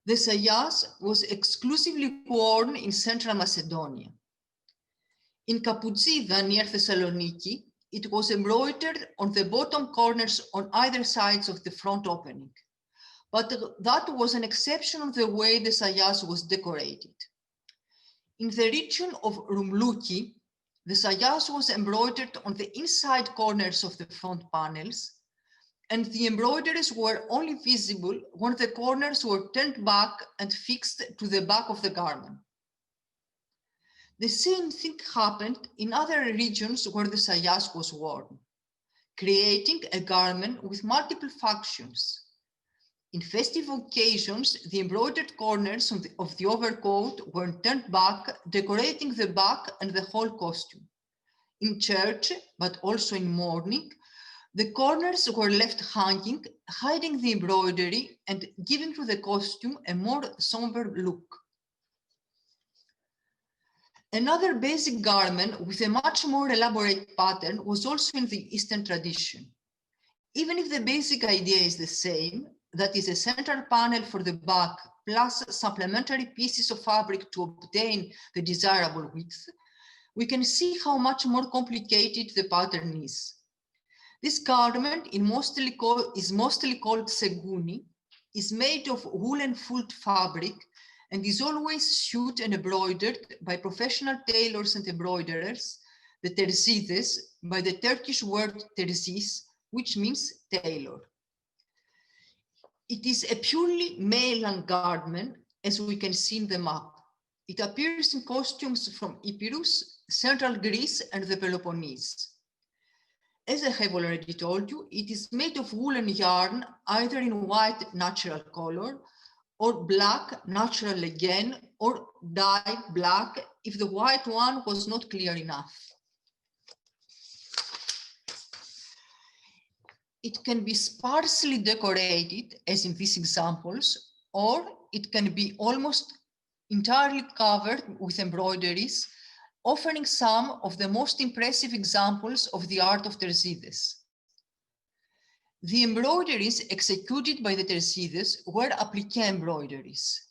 The sayas was exclusively worn in Central Macedonia. In Kapoutsida, near Thessaloniki, it was embroidered on the bottom corners on either sides of the front opening. But that was an exception of the way the sayas was decorated. In the region of Rumluki, the sayas was embroidered on the inside corners of the front panels, and the embroideries were only visible when the corners were turned back and fixed to the back of the garment. The same thing happened in other regions where the sayas was worn, creating a garment with multiple functions. In festive occasions, the embroidered corners of the overcoat were turned back, decorating the back and the whole costume. In church, but also in mourning, the corners were left hanging, hiding the embroidery and giving to the costume a more somber look. Another basic garment with a much more elaborate pattern was also in the Eastern tradition. Even if the basic idea is the same, that is a central panel for the back plus supplementary pieces of fabric to obtain the desirable width, we can see how much more complicated the pattern is. This garment is mostly called seguni, is made of woolen fult fabric, and is always sewed and embroidered by professional tailors and embroiderers, the terzides, by the Turkish word terzis, which means tailor. It is a purely male garment, as we can see in the map. It appears in costumes from Epirus, Central Greece, and the Peloponnese. As I have already told you, it is made of woolen yarn, either in white natural color, or black natural again, or dyed black if the white one was not clear enough. It can be sparsely decorated, as in these examples, or it can be almost entirely covered with embroideries, offering some of the most impressive examples of the art of terzides. The embroideries executed by the terzides were applique embroideries.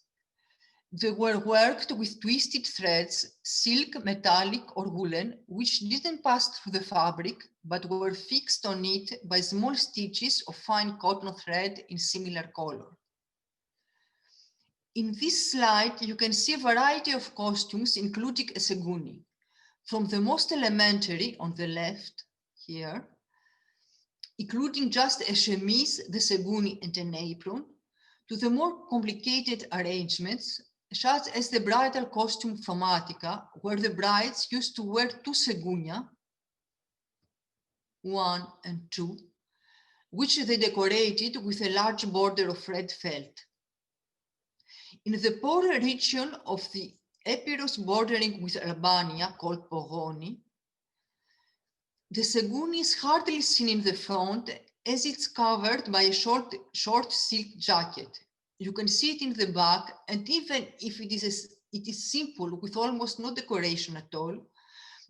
They were worked with twisted threads, silk, metallic, or woolen, which didn't pass through the fabric, but were fixed on it by small stitches of fine cotton thread in similar color. In this slide, you can see a variety of costumes, including a seguni, from the most elementary on the left here, including just a chemise, the seguni, and an apron, to the more complicated arrangements, such as the bridal costume from Attica, where the brides used to wear two segunia, 1 and 2, which they decorated with a large border of red felt. In the poorer region of the Epirus bordering with Albania, called Pogoni, the seguni is hardly seen in the front, as it's covered by a short silk jacket. You can see it in the back, and even if it is simple with almost no decoration at all,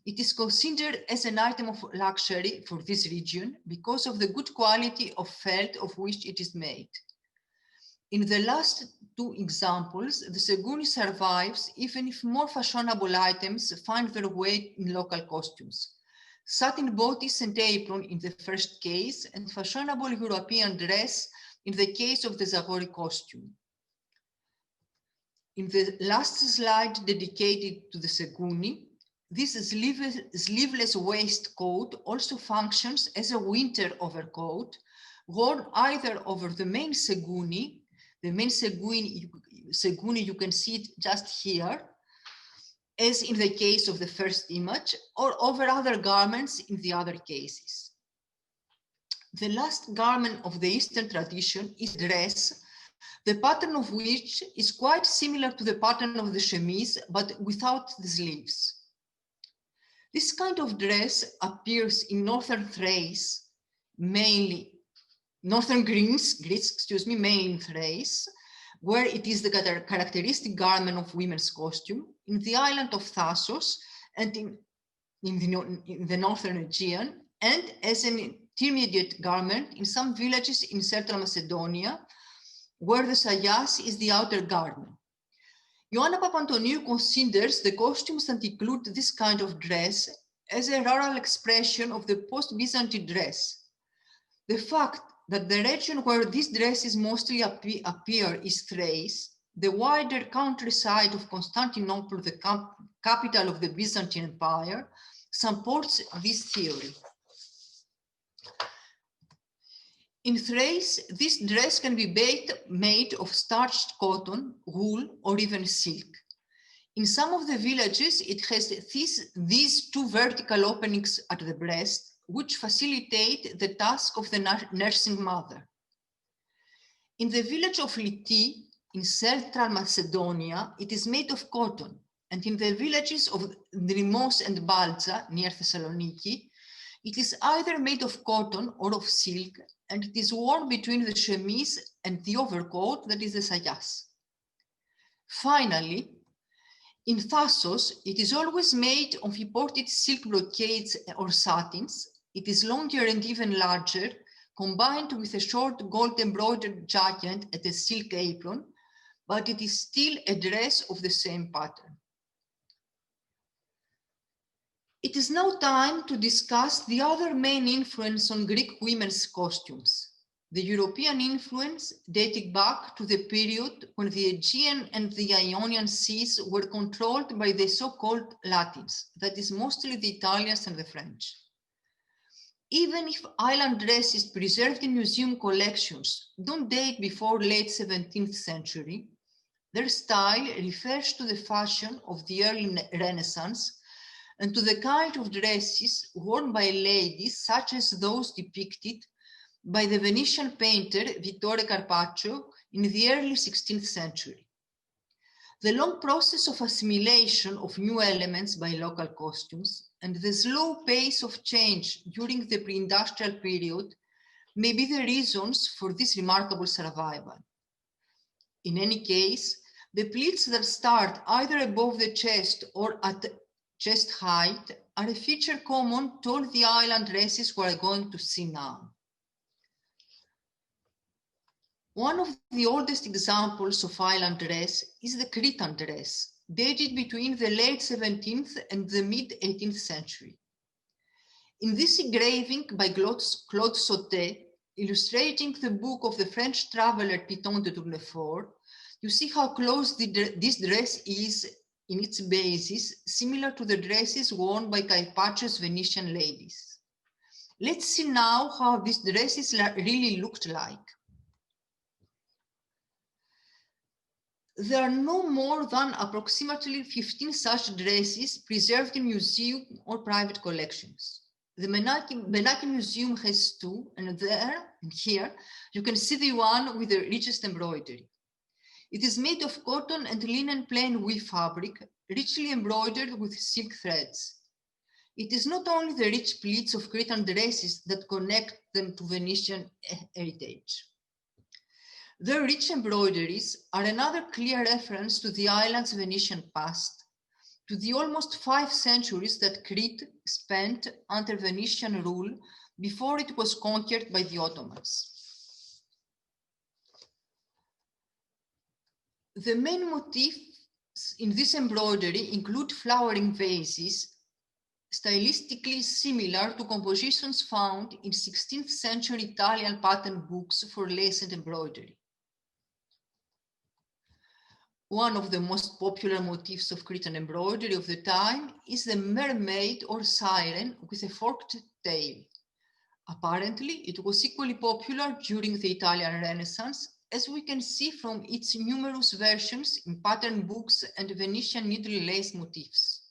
it is considered as an item of luxury for this region because of the good quality of felt of which it is made. In the last two examples, the seguni survives even if more fashionable items find their way in local costumes. Satin bodice and apron in the first case, and fashionable European dress in the case of the Zagori costume. In the last slide dedicated to the seguni, this sleeveless waistcoat also functions as a winter overcoat, worn either over the main seguni. The main seguni, you can see it just here, as in the case of the first image, or over other garments in the other cases. The last garment of the Eastern tradition is dress, the pattern of which is quite similar to the pattern of the chemise, but without the sleeves. This kind of dress appears in northern Thrace, mainly northern Greece, mainly in Thrace, where it is the characteristic garment of women's costume, in the island of Thassos, and in the northern Aegean, and as an intermediate garment in some villages in Central Macedonia, where the sayas is the outer garment. Ioanna Papantoniou considers the costumes that include this kind of dress as a rural expression of the post-Byzantine dress. The fact that the region where these dresses mostly appear is Thrace, the wider countryside of Constantinople, the capital of the Byzantine Empire, supports this theory. In Thrace, this dress can be made of starched cotton, wool, or even silk. In some of the villages, it has these two vertical openings at the breast, which facilitate the task of the nursing mother. In the village of Liti, in Central Macedonia, it is made of cotton, and in the villages of Drimos and Balza, near Thessaloniki, it is either made of cotton or of silk, and it is worn between the chemise and the overcoat, that is the sayas. Finally, in Thassos, it is always made of imported silk brocades or satins. It is longer and even larger, combined with a short gold embroidered jacket and a silk apron, but it is still a dress of the same pattern. It is now time to discuss the other main influence on Greek women's costumes, the European influence dating back to the period when the Aegean and the Ionian seas were controlled by the so-called Latins, that is mostly the Italians and the French. Even if island dresses preserved in museum collections don't date before late 17th century, their style refers to the fashion of the early Renaissance and to the kind of dresses worn by ladies such as those depicted by the Venetian painter Vittore Carpaccio in the early 16th century. The long process of assimilation of new elements by local costumes and the slow pace of change during the pre-industrial period may be the reasons for this remarkable survival. In any case, the pleats that start either above the chest or at chest height are a feature common to all the island dresses we are going to see now. One of the oldest examples of island dress is the Cretan dress, dated between the late 17th and the mid-18th century. In this engraving by Claude Sautet, illustrating the book of the French traveler Piton de Tournefort, you see how close this dress is in its basis, similar to the dresses worn by Carpaccio's Venetian ladies. Let's see now how these dresses really looked like. There are no more than approximately 15 such dresses preserved in museum or private collections. The Benaki Museum has 2, and there and here you can see the one with the richest embroidery. It is made of cotton and linen plain weave fabric, richly embroidered with silk threads. It is not only the rich pleats of Cretan dresses that connect them to Venetian heritage. Their rich embroideries are another clear reference to the island's Venetian past, to the almost 5 centuries that Crete spent under Venetian rule before it was conquered by the Ottomans. The main motifs in this embroidery include flowering vases, stylistically similar to compositions found in 16th century Italian pattern books for lace and embroidery. One of the most popular motifs of Cretan embroidery of the time is the mermaid or siren with a forked tail. Apparently, it was equally popular during the Italian Renaissance, as we can see from its numerous versions in pattern books and Venetian needle lace motifs.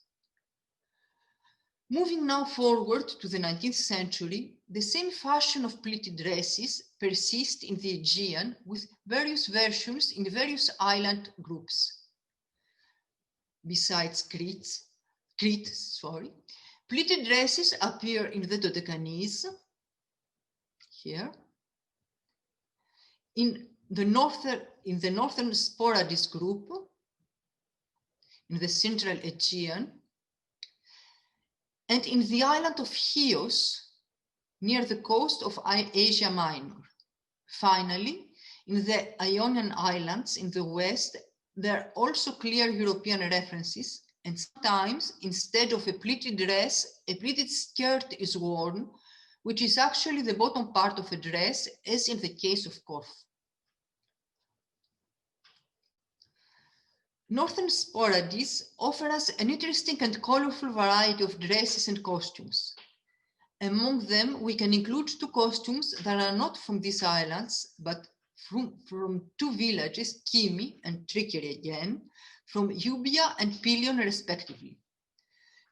Moving now forward to the 19th century, the same fashion of pleated dresses persists in the Aegean with various versions in various island groups. Besides Crete, pleated dresses appear in the Dodecanese, here, in the northern Sporades group, in the central Aegean, and in the island of Chios, near the coast of Asia Minor. Finally, in the Ionian Islands in the west, there are also clear European references, and sometimes, instead of a pleated dress, a pleated skirt is worn, which is actually the bottom part of a dress, as in the case of Corfu. Northern Sporades offer us an interesting and colorful variety of dresses and costumes. Among them, we can include 2 costumes that are not from these islands, but from 2 villages, Kymi and Trickery again, from Euboea and Pelion respectively.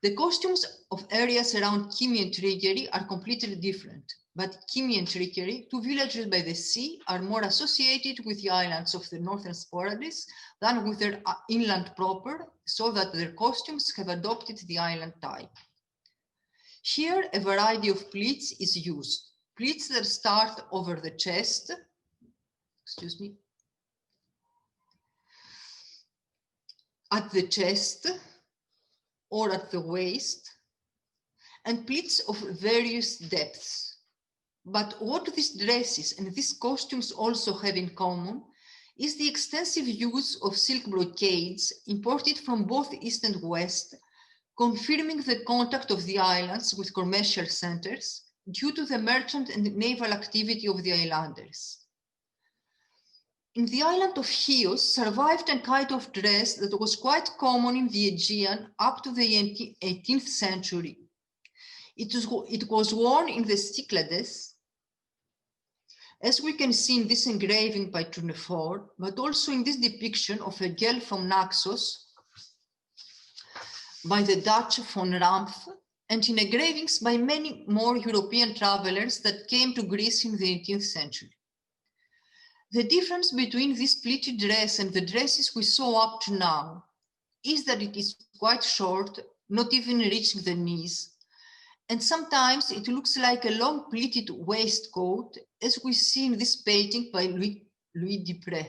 The costumes of areas around Kymi and Trickery are completely different, but Kymi and Trickery, 2 villages by the sea, are more associated with the islands of the Northern Sporades than with their inland proper, so that their costumes have adopted the island type. Here, a variety of pleats is used. Pleats that start over the chest, at the chest or at the waist, and pleats of various depths. But what these dresses and these costumes also have in common is the extensive use of silk brocades imported from both East and West, confirming the contact of the islands with commercial centers due to the merchant and naval activity of the islanders. In the island of Chios survived a kind of dress that was quite common in the Aegean up to the 18th century. It was worn in the Cyclades, as we can see in this engraving by Tournefort, but also in this depiction of a girl from Naxos by the Dutch von Ramph, and in engravings by many more European travelers that came to Greece in the 18th century. The difference between this pleated dress and the dresses we saw up to now is that it is quite short, not even reaching the knees, and sometimes it looks like a long pleated waistcoat, as we see in this painting by Louis Dupré.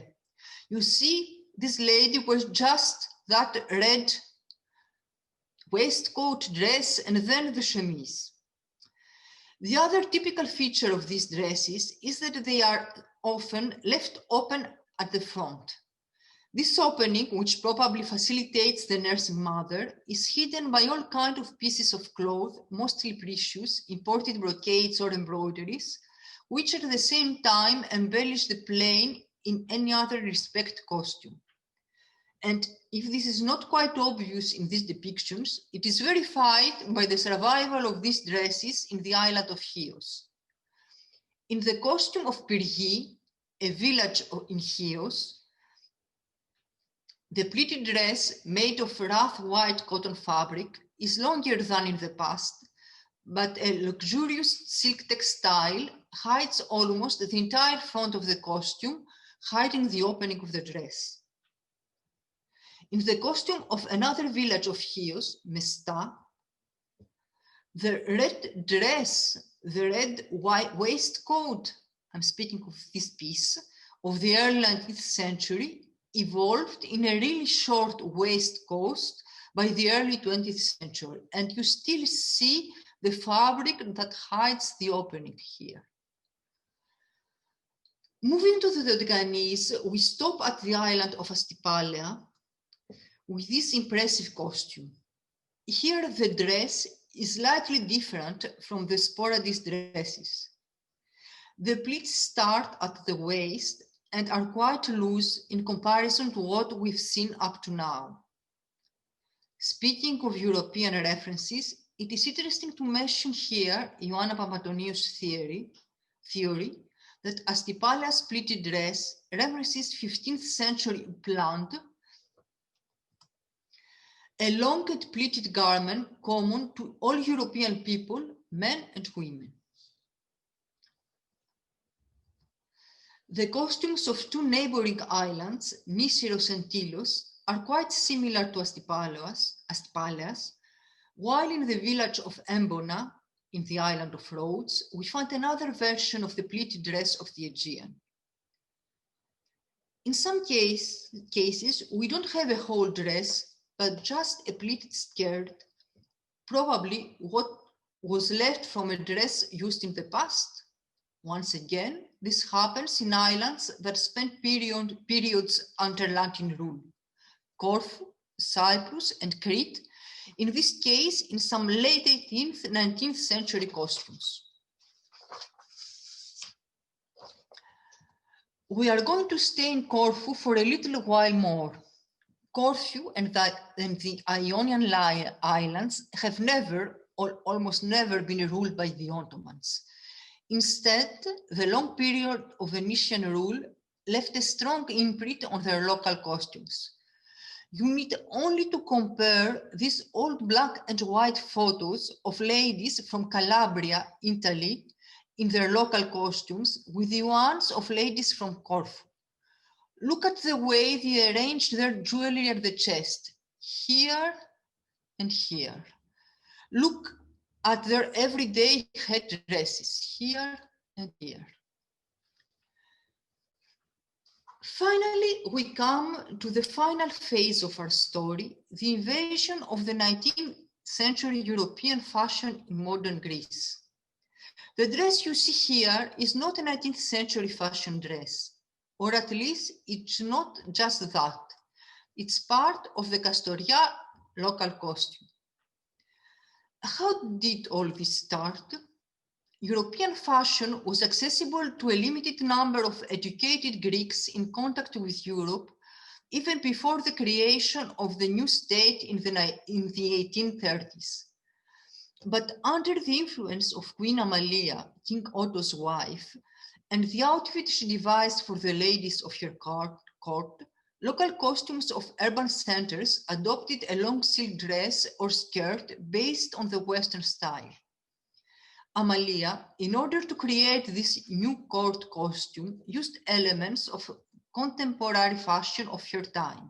You see, this lady was just that red waistcoat dress and then the chemise. The other typical feature of these dresses is that they are often left open at the front. This opening, which probably facilitates the nursing mother, is hidden by all kinds of pieces of cloth, mostly precious, imported brocades or embroideries, which at the same time embellish the plain in any other respect costume. And if this is not quite obvious in these depictions, it is verified by the survival of these dresses in the island of Chios. In the costume of Pyrgi, a village in Chios, the pleated dress made of rough white cotton fabric is longer than in the past, but a luxurious silk textile hides almost the entire front of the costume, hiding the opening of the dress. In the costume of another village of Chios, Mesta, the red dress, the red waistcoat, I'm speaking of this piece, of the early 19th century, evolved in a really short waistcoat by the early 20th century. And you still see the fabric that hides the opening here. Moving to the Dodecanese, we stop at the island of Astipalea with this impressive costume. Here the dress is slightly different from the Sporadis dresses. The pleats start at the waist and are quite loose in comparison to what we've seen up to now. Speaking of European references, it is interesting to mention here Ioanna Papatonio's theory that Astipalea's pleated dress references 15th century planned, a long and pleated garment common to all European people, men and women. The costumes of two neighboring islands, Mysiros and Tylos, are quite similar to Astipalea's, while in the village of Embona, in the island of Rhodes, we find another version of the pleated dress of the Aegean. In some cases, we don't have a whole dress, but just a pleated skirt, probably what was left from a dress used in the past. Once again, this happens in islands that spent periods under Latin rule: Corfu, Cyprus, and Crete, in this case, in some late 18th, 19th century costumes. We are going to stay in Corfu for a little while more. Corfu and the Ionian Islands have never, or almost never, been ruled by the Ottomans. Instead, the long period of Venetian rule left a strong imprint on their local costumes. You need only to compare these old black and white photos of ladies from Calabria, Italy, in their local costumes with the ones of ladies from Corfu. Look at the way they arranged their jewelry at the chest, here and here. Look at their everyday headdresses, here and here. Finally, we come to the final phase of our story, the invasion of the 19th century European fashion in modern Greece. The dress you see here is not a 19th century fashion dress, or at least it's not just that. It's part of the Castoria local costume. How did all this start? European fashion was accessible to a limited number of educated Greeks in contact with Europe, even before the creation of the new state in the 1830s. But under the influence of Queen Amalia, King Otto's wife, and the outfit she devised for the ladies of her court, local costumes of urban centers adopted a long silk dress or skirt based on the Western style. Amalia, in order to create this new court costume, used elements of contemporary fashion of her time.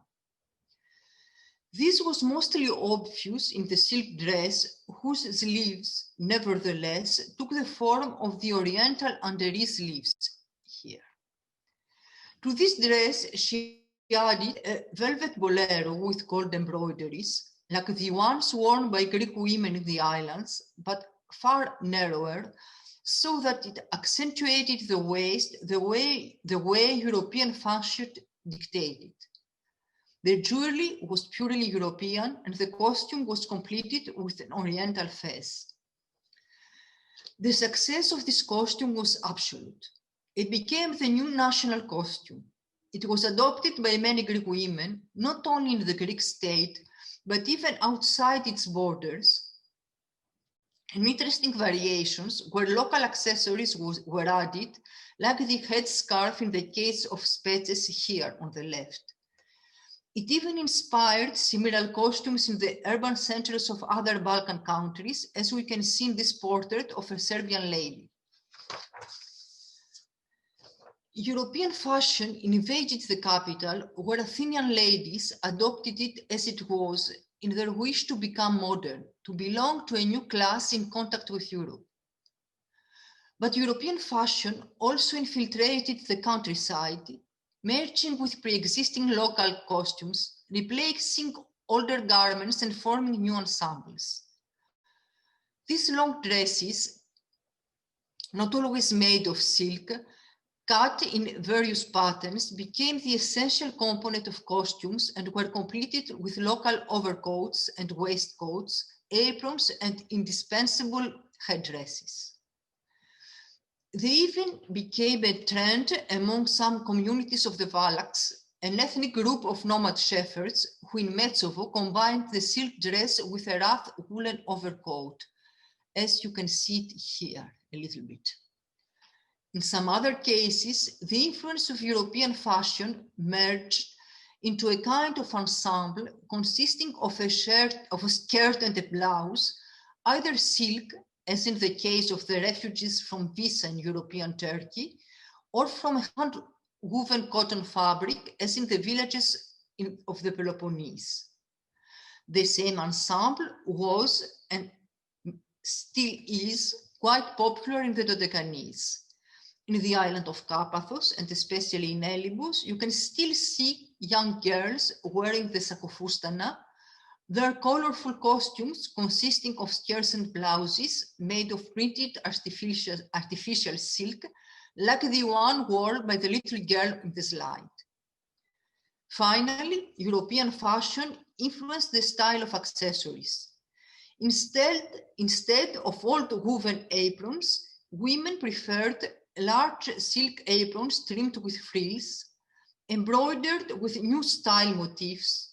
This was mostly obvious in the silk dress, whose sleeves, nevertheless, took the form of the Oriental underi sleeves here. To this dress, she added a velvet bolero with gold embroideries, like the ones worn by Greek women in the islands, but far narrower, so that it accentuated the waist the way European fashion dictated. The jewelry was purely European, and the costume was completed with an Oriental fez. The success of this costume was absolute. It became the new national costume. It was adopted by many Greek women, not only in the Greek state, but even outside its borders. And interesting variations where local accessories were added, like the headscarf in the case of Spetses here on the left. It even inspired similar costumes in the urban centers of other Balkan countries, as we can see in this portrait of a Serbian lady. European fashion invaded the capital, where Athenian ladies adopted it as it was in their wish to become modern, to belong to a new class in contact with Europe. But European fashion also infiltrated the countryside, merging with pre-existing local costumes, replacing older garments and forming new ensembles. These long dresses, not always made of silk, cut in various patterns, became the essential component of costumes and were completed with local overcoats and waistcoats, aprons, and indispensable headdresses. They even became a trend among some communities of the Valakhs, an ethnic group of nomad shepherds who in Metsovo combined the silk dress with a rough woolen overcoat, as you can see it here a little bit. In some other cases, the influence of European fashion merged into a kind of ensemble consisting of a skirt and a blouse, either silk, as in the case of the refugees from Visa in European Turkey, or from a hand-woven cotton fabric, as in the villages of the Peloponnese. The same ensemble was, and still is, quite popular in the Dodecanese. In the island of Carpathos, and especially in Elibus, you can still see young girls wearing the sakofoustana, their colorful costumes consisting of skirts and blouses made of printed artificial silk, like the one worn by the little girl in the slide. Finally, European fashion influenced the style of accessories. Instead of old woven aprons, women preferred large silk aprons trimmed with frills, embroidered with new style motifs.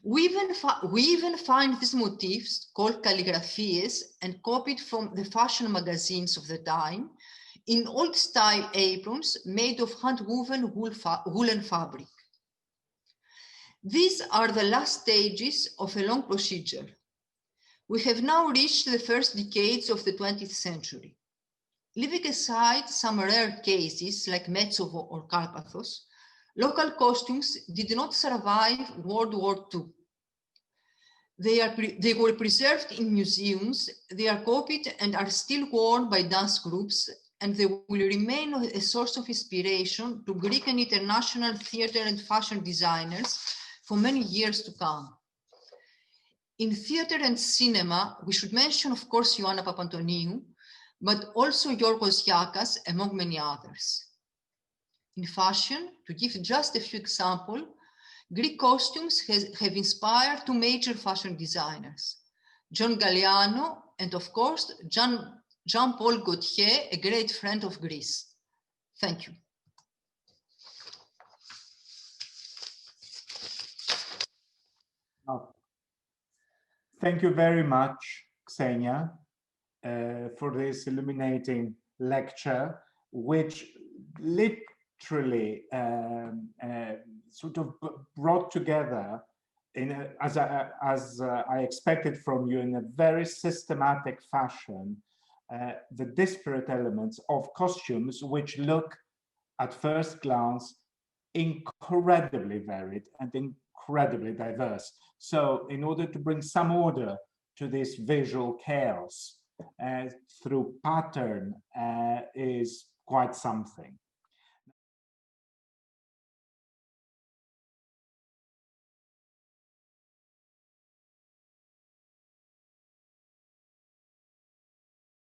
We even find these motifs, called calligraphies and copied from the fashion magazines of the time, in old style aprons made of hand-woven woolen fabric. These are the last stages of a long procedure. We have now reached the first decades of the 20th century. Leaving aside some rare cases like Metsovo or Carpathos, local costumes did not survive World War II. They were preserved in museums, they are copied and are still worn by dance groups, and they will remain a source of inspiration to Greek and international theater and fashion designers for many years to come. In theater and cinema, we should mention, of course, Ioanna Papantoniou, but also Yorgos Yakas, among many others. In fashion, to give just a few examples, Greek costumes have inspired two major fashion designers, John Galliano and, of course, Jean-Paul Gaultier, a great friend of Greece. Thank you. Thank you very much, Xenia, for this illuminating lecture, which literally sort of brought together, as I expected from you, in a very systematic fashion, the disparate elements of costumes, which look at first glance incredibly varied and incredibly diverse. So in order to bring some order to this visual chaos through pattern is quite something.